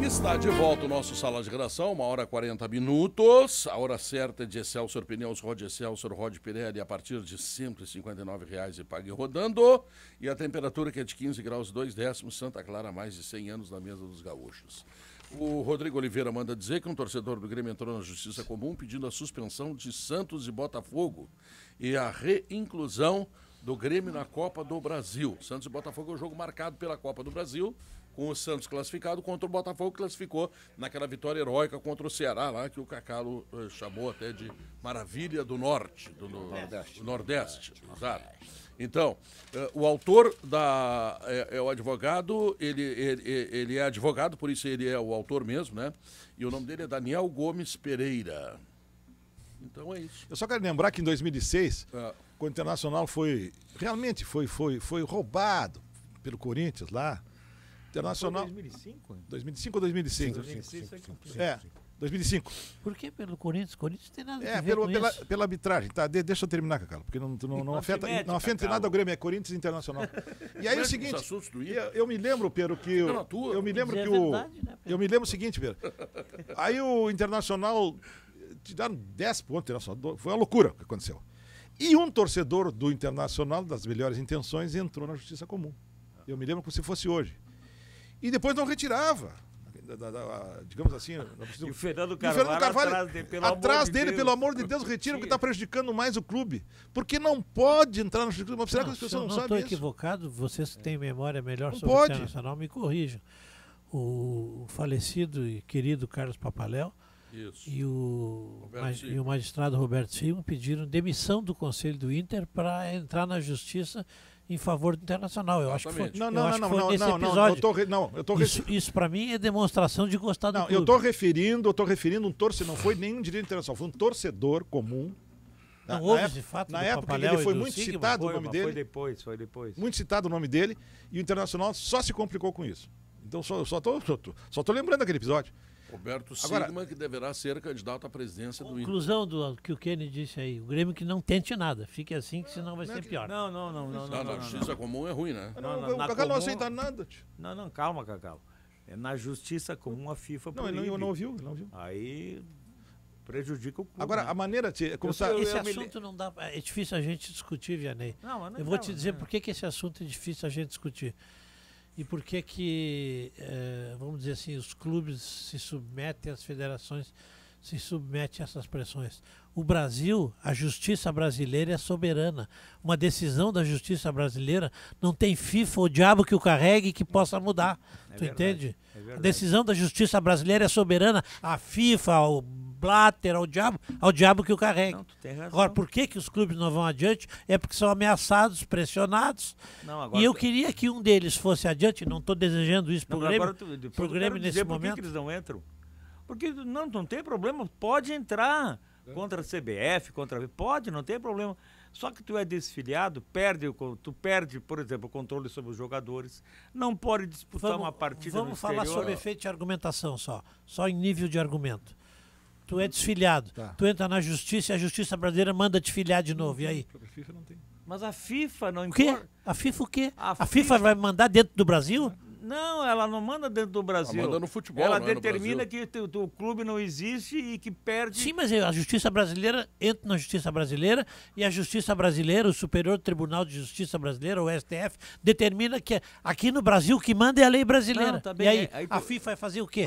Está de volta o nosso Sala de Redação, 1h40. A hora certa é de Excelsior Pneus, Rod Excelsior, Rod Pirelli, a partir de R$ 159,00 e pague rodando. E a temperatura que é de 15 graus 2 décimos, Santa Clara, mais de 100 anos na mesa dos gaúchos. O Rodrigo Oliveira manda dizer que um torcedor do Grêmio entrou na Justiça Comum pedindo a suspensão de Santos e Botafogo e a reinclusão do Grêmio na Copa do Brasil. Santos e Botafogo é um jogo marcado pela Copa do Brasil, com o Santos classificado contra o Botafogo, que classificou naquela vitória heróica contra o Ceará, lá que o Cacalo chamou até de Maravilha do Norte, do Nordeste. Exato. Então, o autor é o advogado, ele é advogado, por isso ele é o autor mesmo, né? E o nome dele é Daniel Gomes Pereira. Então é isso. Eu só quero lembrar que em 2006, o Internacional foi roubado pelo Corinthians lá. Internacional. Foi 2005? 2005 ou 2006? 2005. Por que pelo Corinthians? O Corinthians tem nada a ver pela arbitragem. Tá, deixa eu terminar, Cacalo, porque não afeta nada o Grêmio, é Corinthians Internacional. E aí é o seguinte, eu me lembro, Pedro, eu me lembro o seguinte, Pedro. Aí o Internacional te deram 10 pontos, foi uma loucura o que aconteceu. E um torcedor do Internacional, das melhores intenções, entrou na Justiça Comum. Eu me lembro como se fosse hoje. E depois não retirava. Digamos assim. E o Fernando Carvalho atrás dele, pelo amor de Deus, retira, porque está prejudicando mais o clube. Porque não pode entrar na Justiça Comum. Será que as pessoas não sabem isso? Eu estou equivocado, vocês têm memória melhor sobre o Internacional, me corrijam. O falecido e querido Carlos Papaléu e o magistrado Roberto Silva pediram demissão do Conselho do Inter para entrar na Justiça em favor do Internacional. Eu acho que foi nesse episódio. Isso para mim é demonstração de gostar do clube. Eu estou referindo um torcedor, não foi nenhum direito internacional, foi um torcedor comum. Não houve esse fato. Na época ele foi muito citado o nome dele. Foi depois. Muito citado o nome dele e o Internacional só se complicou com isso. Então só tô lembrando daquele episódio. Roberto Sigma, que deverá ser candidato à presidência do Inter. Conclusão do que o Kenny disse aí. O Grêmio que não tente nada. Fique assim, que senão vai ser pior. Não. Na Justiça Comum é ruim, né? O Cacau não aceita nada. Não, calma, Cacau. Na Justiça Comum a FIFA proíbe. Ele não ouviu. Aí prejudica o clube. Agora, a maneira de... Esse assunto não dá... É difícil a gente discutir, Vianney. Eu vou te dizer por que esse assunto é difícil a gente discutir. E por que, vamos dizer assim, os clubes se submetem, as federações se submetem a essas pressões. O Brasil, a justiça brasileira é soberana. Uma decisão da justiça brasileira não tem FIFA ou diabo que o carregue que possa mudar. Tu entende? A decisão da justiça brasileira é soberana. A FIFA, ao Blatter, ao diabo que o carregue. Não, tu tem razão. Agora, por que os clubes não vão adiante? É porque são ameaçados, pressionados. E eu queria que um deles fosse adiante, não estou desejando isso para o Grêmio nesse momento. Por que eles não entram? Porque não tem problema, pode entrar contra a CBF, pode, não tem problema. Só que tu é desfiliado, tu perde, por exemplo, o controle sobre os jogadores, não pode disputar uma partida no exterior. Vamos falar sobre efeito de argumentação só em nível de argumento. Tu é desfiliado, tu entra na justiça e a justiça brasileira manda te filiar de novo, e aí? A FIFA não tem. Mas a FIFA não importa. A FIFA o quê? A FIFA vai mandar dentro do Brasil? Não, ela não manda dentro do Brasil. Ela manda no futebol, ela não é no determina Brasil. que o clube não existe e que perde... Sim, mas a Justiça Brasileira entra na Justiça Brasileira e a Justiça Brasileira, o Superior Tribunal de Justiça Brasileira, o STF, determina que aqui no Brasil o que manda é a lei brasileira. Não, tá bem, e aí, tu, a FIFA vai fazer o quê?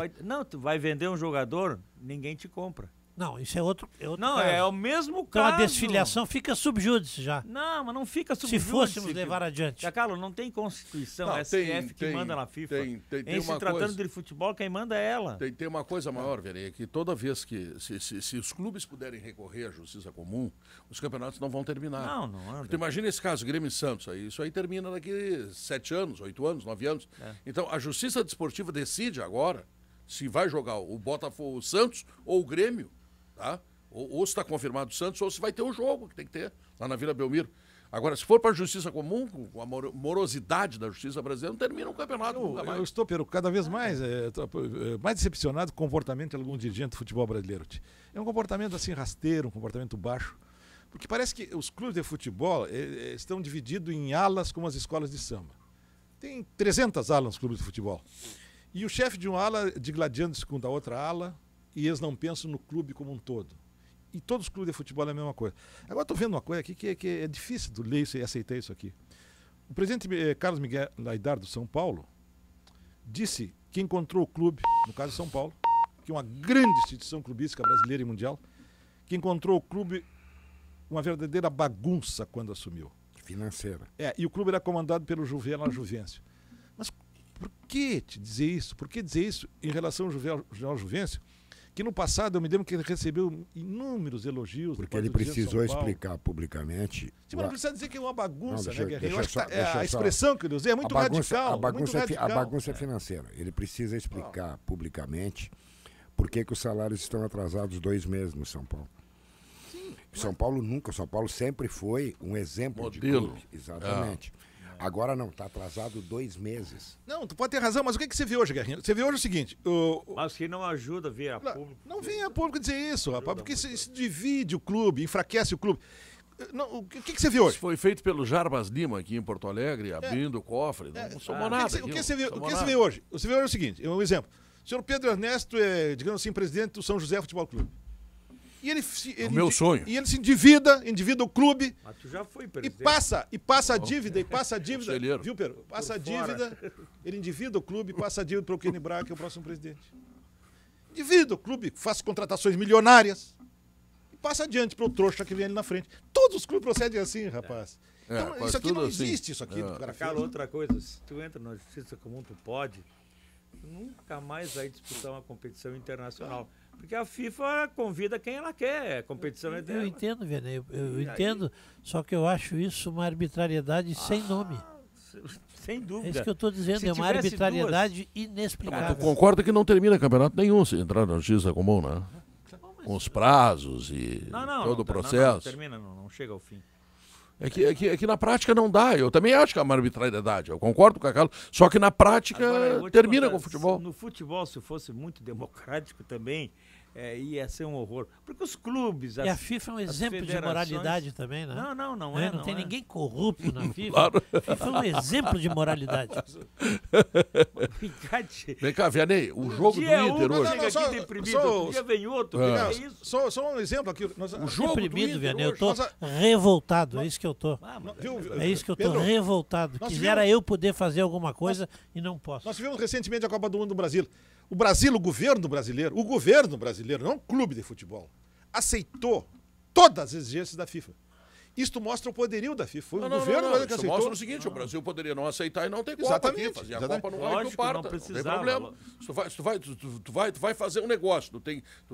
Tu vai vender um jogador, ninguém te compra. Não, isso é outro Não, caso. é o mesmo Então caso. a desfiliação fica subjúdice já. Não, mas não fica subjúdice. Se fôssemos levar adiante. Carlos, não tem Constituição, Não, STF que manda na FIFA. Tem em se uma tratando coisa- de futebol, quem manda é ela. Tem uma coisa maior, Verei, que toda vez que, se os clubes puderem recorrer à justiça comum, os campeonatos não vão terminar. Não. Tu imagina esse caso, Grêmio e Santos, aí, isso aí termina daqui 7 anos, 8 anos, 9 anos. Então, a justiça desportiva decide agora se vai jogar o Botafogo, o Santos ou o Grêmio, tá? Ou se está confirmado o Santos, ou se vai ter o jogo que tem que ter lá na Vila Belmiro. Agora, se for para a justiça comum, com a morosidade da justiça brasileira, não termina o campeonato nunca mais. Eu estou, Pedro, cada vez mais, mais decepcionado com o comportamento de algum dirigente do futebol brasileiro. É um comportamento assim rasteiro, um comportamento baixo. Porque parece que os clubes de futebol estão divididos em alas como as escolas de samba. Tem 300 alas nos clubes de futebol. E o chefe de uma ala digladiando-se com da outra ala, e eles não pensam no clube como um todo. E todos os clubes de futebol é a mesma coisa. Agora estou vendo uma coisa aqui que é difícil de ler isso e aceitar isso aqui. O presidente Carlos Miguel Aidar do São Paulo disse que encontrou o clube, no caso de São Paulo, que é uma grande instituição clubística brasileira e mundial, que encontrou o clube uma verdadeira bagunça quando assumiu. Financeira. E o clube era comandado pelo Juvenal Juvencio. Mas por que te dizer isso? Por que dizer isso em relação ao Juvenal Juvencio? Que no passado eu me lembro que ele recebeu inúmeros elogios. Porque ele precisou explicar publicamente. Sim, mas não precisa dizer que é uma bagunça, não, né, Guerreiro? Eu acho que a expressão que ele usou é muito radical. A bagunça é financeira. Ele precisa explicar publicamente por que os salários estão atrasados 2 meses no São Paulo. Sim, São Paulo sempre foi um exemplo de clube. Exatamente. Agora não, está atrasado 2 meses. Não, tu pode ter razão, mas o que você vê hoje, Guerrinho? Você vê hoje o seguinte... Mas que não ajuda a vir a público. Não vem a público dizer isso, rapaz, porque isso divide o clube, enfraquece o clube. Não, o que você vê hoje? Isso foi feito pelo Jarbas Lima aqui em Porto Alegre, abrindo o cofre. Não somou nada. O que você vê hoje? Você vê hoje é o seguinte, um exemplo. O senhor Pedro Ernesto é, digamos assim, presidente do São José Futebol Clube. E ele meu sonho. E ele se endivida o clube. Mas tu já foi presidente. E passa a dívida, viu, Pedro? Passa a dívida, ele endivida o clube, passa a dívida para o Kenny Braga, que é o próximo presidente. Endivida o clube, faz contratações milionárias e passa adiante para o trouxa que vem ali na frente. Todos os clubes procedem assim, rapaz. Então, isso aqui não existe, isso aqui. Cara, outra coisa, se tu entra na justiça comum, tu pode, tu nunca mais vai disputar uma competição internacional. Porque a FIFA convida quem ela quer, a competição é dela. Eu entendo, Vene, eu entendo, só que eu acho isso uma arbitrariedade sem nome. Sem dúvida. É isso que eu estou dizendo, é uma arbitrariedade inexplicável. Tu concorda que não termina campeonato nenhum se entrar na justiça comum, né? Com os prazos e todo o processo. Não termina, não chega ao fim. É que na prática não dá. Eu também acho que é uma arbitrariedade. Eu concordo com a Carlos. Só que na prática termina com o futebol. No futebol, se fosse muito democrático também, ia ser um horror. Porque os clubes... E a FIFA é um exemplo de moralidade também, né? Não tem ninguém corrupto na FIFA. Claro. A FIFA é um exemplo de moralidade. Vem cá, Vianney, o jogo do Inter hoje... Chega aqui deprimido, outro dia vem outro. É isso. Só um exemplo aqui. O jogo deprimido, Vianney, eu tô revoltado, é isso que eu tô. É isso que eu tô revoltado. Quisera eu poder fazer alguma coisa e não posso. Nós tivemos recentemente a Copa do Mundo do Brasil. O governo brasileiro, não o clube de futebol, aceitou todas as exigências da FIFA. Isto mostra o poderio da FIFA. Foi o governo brasileiro que aceitou. Mostra o seguinte, o Brasil poderia não aceitar e não ter Copa aqui. Fazer a Copa no ano que parta. Não tem problema. Tu vai fazer um negócio, tu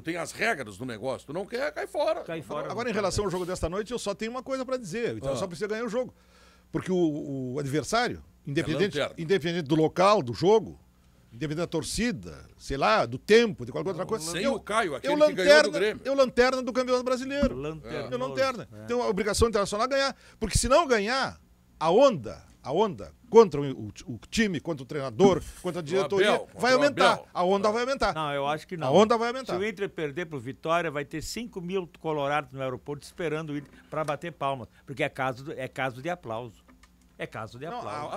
tem as regras do negócio, tu não quer, cai fora. Agora, em relação ao jogo desta noite, eu só tenho uma coisa para dizer. Então, só precisa ganhar o jogo. Porque o adversário, independente do local, do jogo, independente da torcida, sei lá, do tempo, de qualquer outra coisa. Sem o Caio, aquele que ganhou do Grêmio. Eu lanterna do campeonato brasileiro. Eu lanterna. Tenho a obrigação internacional de ganhar. Porque se não ganhar, a onda contra o time, contra o treinador, contra a diretoria, vai aumentar. A onda vai aumentar. Não, eu acho que não. A onda vai aumentar. Se o Inter perder pro Vitória, vai ter 5 mil colorados no aeroporto esperando o Inter para bater palmas. Porque é caso de aplauso. É caso de aplauso.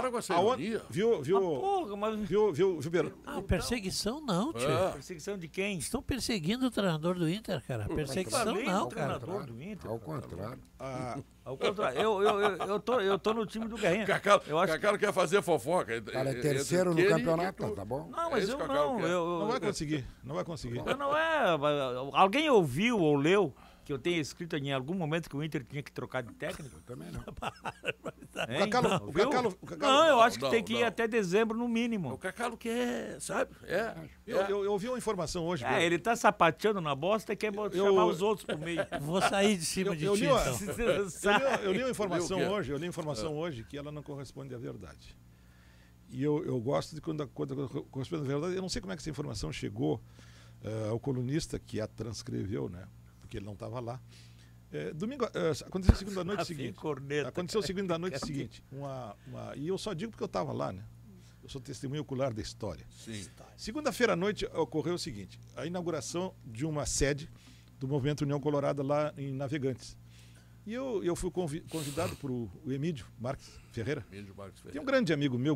Perseguição não, tio. Perseguição de quem? Estão perseguindo o treinador do Inter, cara. Perseguição não, cara. Ao contrário. Ao contrário. Eu tô no time do Guerrinha. Cacalo quer fazer fofoca. Cara, é terceiro no campeonato, tá bom? Não, mas eu não. Não vai conseguir. Não vai conseguir. Não é. Alguém ouviu ou leu que eu tenha escrito em algum momento que o Inter tinha que trocar de técnico? Eu também não. O Cacalo, não, eu acho que tem que ir até dezembro no mínimo. O Cacalo quer, sabe? Eu ouvi uma informação hoje. Ele tá sapateando na bosta e quer chamar os outros pro meio. Vou sair de cima de ti, Eu li uma informação hoje que ela não corresponde à verdade. E eu gosto de quando corresponde à verdade. Eu não sei como é que essa informação chegou ao colunista que a transcreveu, né? Porque ele não estava lá. Aconteceu segunda noite seguinte. Aconteceu segunda noite seguinte. E eu só digo porque eu estava lá, né? Eu sou testemunho ocular da história. Sim. Segunda-feira à noite ocorreu o seguinte: a inauguração de uma sede do Movimento União Colorada lá em Navegantes. E eu fui convidado por o Emílio Marques Ferreira. Tem um grande amigo meu,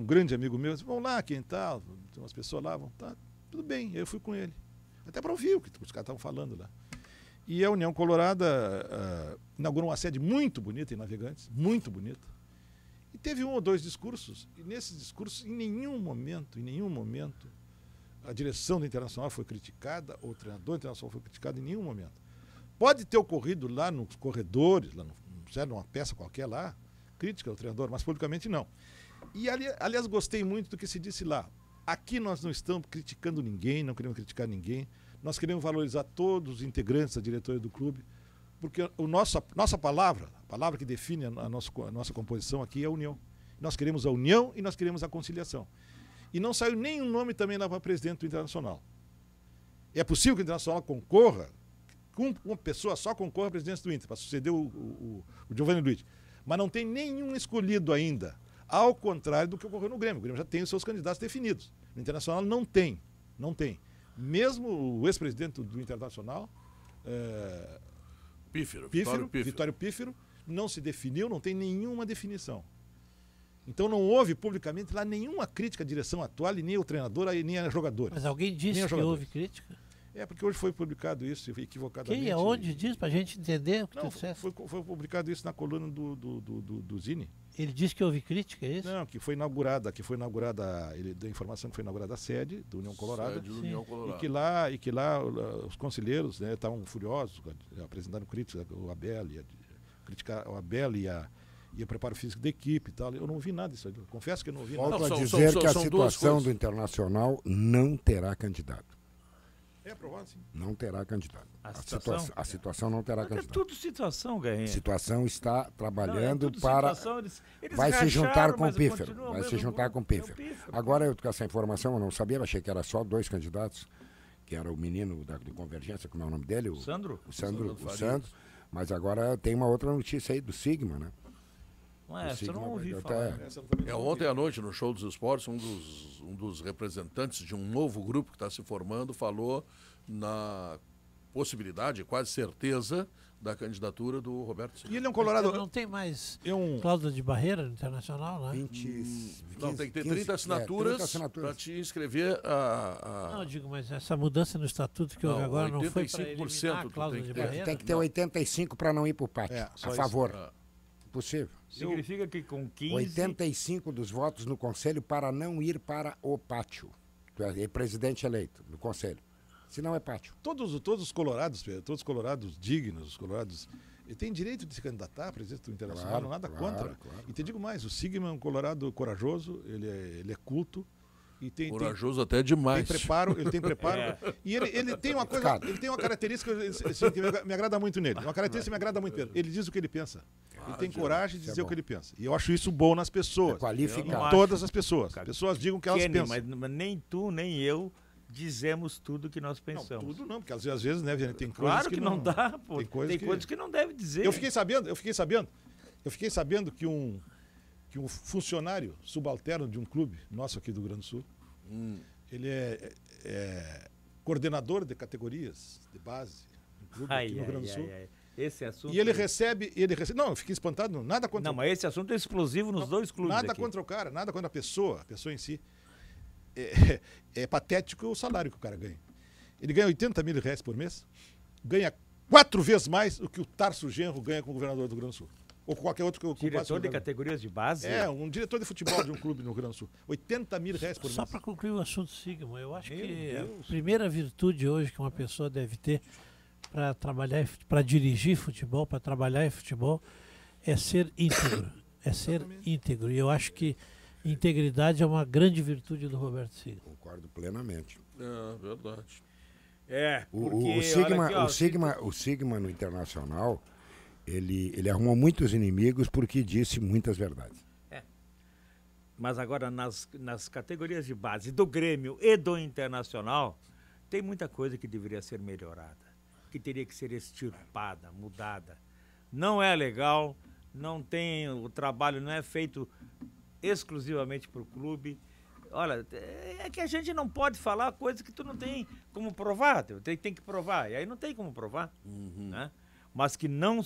disse, vão lá, quem tá? Tem umas pessoas lá, vão tá. Tudo bem, eu fui com ele. Até para ouvir o que os caras estavam falando lá. E a União Colorada inaugurou uma sede muito bonita em Navegantes, muito bonita. E teve um ou dois discursos, e nesses discursos, em nenhum momento, a direção do Internacional foi criticada, ou o treinador internacional foi criticado em nenhum momento. Pode ter ocorrido lá nos corredores, lá numa peça qualquer lá, crítica ao treinador, mas publicamente não. E, aliás, gostei muito do que se disse lá. Aqui nós não estamos criticando ninguém, não queremos criticar ninguém. Nós queremos valorizar todos os integrantes da diretoria do clube, porque a nossa palavra, a palavra que define a nossa composição aqui é a união. Nós queremos a união e nós queremos a conciliação. E não saiu nenhum nome também lá para presidente do Internacional. É possível que o Internacional concorra, uma pessoa só concorra à presidência do Inter, para suceder o Giovanni Luiz. Mas não tem nenhum escolhido ainda, ao contrário do que ocorreu no Grêmio. O Grêmio já tem os seus candidatos definidos. No Internacional não tem. Mesmo o ex-presidente do Internacional, Vitório Pífero, não se definiu, não tem nenhuma definição. Então não houve publicamente lá nenhuma crítica à direção atual, e nem ao treinador, nem a jogadores. Mas alguém disse que houve crítica? Porque hoje foi publicado isso, equivocadamente. Quem? Aonde diz, para a gente entender o que tu disseste? Foi publicado isso na coluna do Zine. Ele disse que houve crítica, é isso? Não, que foi inaugurada, ele deu a informação que foi inaugurada a sede do União Colorada. E que lá os conselheiros estavam furiosos, apresentaram críticas ao Abel, criticar o Abel e o preparo físico da equipe e tal. Eu não ouvi nada disso. Eu confesso que eu não ouvi nada. Volto a dizer que a situação do Internacional não terá candidato. É aprovado, sim. Não terá candidato. A situação não terá candidato. É tudo situação, Guerrinha. A situação está trabalhando para... Eles vai se juntar com o Pífero. Vai se juntar com o Pífero. Agora, eu com essa informação, eu não sabia, achei que era só 2 candidatos, que era o menino de Convergência, como é o nome dele? O Sandro. O Sandro. Mas agora tem uma outra notícia aí do Sigma, né? Essa eu não ouvi falar. Ontem à noite, no Show dos Esportes, um dos representantes de um novo grupo que está se formando falou na possibilidade, quase certeza, da candidatura do Roberto Silva. E ele é um colorado... Não tem mais cláusula de barreira no Internacional, né? Não, tem que ter 30 assinaturas para te inscrever Não, eu digo, mas essa mudança no estatuto que houve agora não foi para eliminar a cláusula de barreira? Tem que ter 85 para não ir para o pátio. A favor. Possível. Significa que com 15... 85 dos votos no Conselho para não ir para o pátio. É presidente eleito no Conselho. Se não é pátio. Todos os colorados, Pedro, todos os colorados dignos, os colorados... têm direito de se candidatar a presidente do Internacional, nada contra. E te digo mais, o Sigma é um colorado corajoso, ele é culto. Corajoso até demais. Ele tem preparo. E ele tem uma coisa, ele tem uma característica que me agrada muito nele. Uma característica que me agrada muito, Pedro. Ele diz o que ele pensa. Ele tem coragem de dizer o que ele pensa. E eu acho isso bom nas pessoas. Qualificado. Em todas as pessoas. As pessoas digam o que elas pensam. Mas nem tu, nem eu dizemos tudo que nós pensamos. Não, tudo não, porque às vezes, né, tem coisas claro que não dá, pô. Tem coisas que não deve dizer. Eu fiquei sabendo que um funcionário subalterno de um clube nosso aqui do Rio Grande do Sul, ele é coordenador de categorias de base do clube aqui no Rio Grande do Sul. Esse assunto... E ele recebe... Não, eu fiquei espantado, nada contra... Não, mas esse assunto é explosivo nos dois clubes Nada aqui. contra o cara, nada contra a pessoa em si. É patético o salário que o cara ganha. Ele ganha 80 mil reais por mês, ganha 4 vezes mais do que o Tarso Genro ganha como governador do Rio Grande do Sul. Ou qualquer outro que eu Diretor de categorias de base? Um diretor de futebol de um clube no Rio Grande do Sul. 80 mil reais por mês. Só para concluir o assunto Sigma, eu acho que a primeira virtude hoje que uma pessoa deve ter para trabalhar, para dirigir futebol, para trabalhar em futebol, é ser íntegro. É ser íntegro. E eu acho que integridade é uma grande virtude do Roberto Sigma. Concordo plenamente. É, verdade. O Sigma no Internacional, ele arrumou muitos inimigos porque disse muitas verdades. Mas agora nas categorias de base do Grêmio e do Internacional, tem muita coisa que deveria ser melhorada, que teria que ser extirpada, mudada. Não é legal, o trabalho não é feito exclusivamente para o clube. Olha, é que a gente não pode falar coisas que tu não tem como provar, tem que provar, e aí não tem como provar, né? Mas que não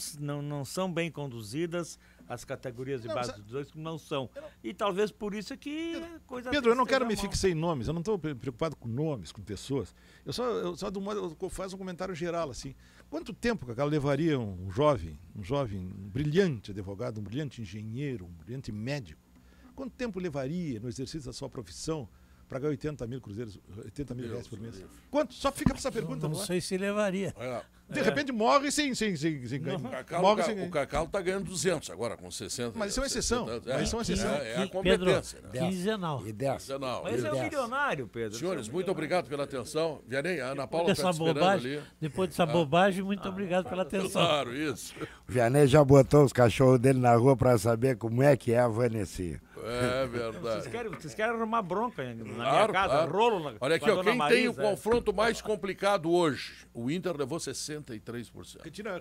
são bem conduzidas, as categorias de base dos dois não são. E talvez por isso é que coisa... Pedro, eu não quero me fixar em nomes, eu não estou preocupado com nomes, com pessoas. Eu faço um comentário geral, assim. Quanto tempo, Cacá, levaria um jovem brilhante advogado, um brilhante engenheiro, um brilhante médico? Quanto tempo levaria no exercício da sua profissão para ganhar 80 mil reais por mês? Quanto? Só fica essa pergunta. Não sei se levaria. De repente morre sem ganhar. O Cacau está ganhando 200 agora, com 60. Mas isso é uma exceção. É a competência. Pedro, quinzenal. Mas é um milionário, Pedro. Senhores, muito obrigado pela atenção. Vianney, a Ana Paula está esperando ali. Depois dessa bobagem, muito obrigado pela atenção. Claro, isso. O Vianney já botou os cachorros dele na rua para saber como é que é a Vanessinha. É verdade. Vocês querem arrumar bronca na minha casa, rolo na... Olha aqui, ó, quem tem o confronto mais complicado hoje? O Inter levou 63%. Retira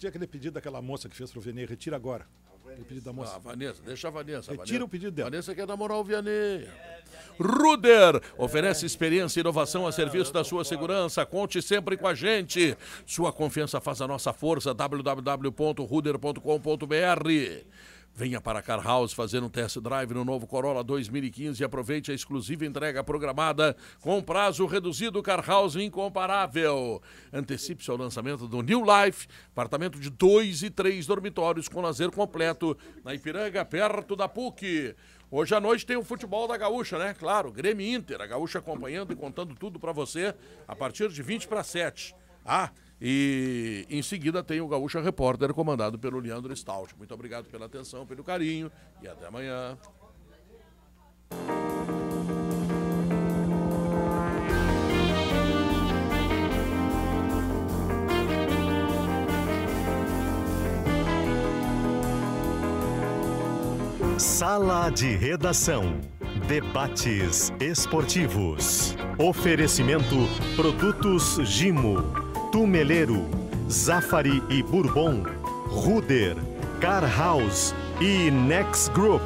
aquele pedido daquela moça que fez pro Vianney, retira agora. O pedido da moça. Vanessa, deixa a Vanessa. Retira o pedido dela. Vanessa quer namorar o Vianney. Ruder oferece experiência e inovação a serviço da sua segurança. Conte sempre com a gente. Sua confiança faz a nossa força. www.ruder.com.br. Venha para a Car House fazer um test drive no novo Corolla 2015 e aproveite a exclusiva entrega programada com prazo reduzido. Car House incomparável. Antecipe seu lançamento do New Life, apartamento de 2 e 3 dormitórios com lazer completo na Ipiranga, perto da PUC. Hoje à noite tem o futebol da Gaúcha, né? Claro, Grêmio e Inter, a Gaúcha acompanhando e contando tudo para você a partir de 6:50. E em seguida tem o Gaúcha Repórter, comandado pelo Leandro Stout. Muito obrigado pela atenção, pelo carinho e até amanhã. Sala de Redação. Debates esportivos. Oferecimento Produtos Gimo, Tumeleiro, Zafari e Bourbon, Ruder, Car House e Next Group.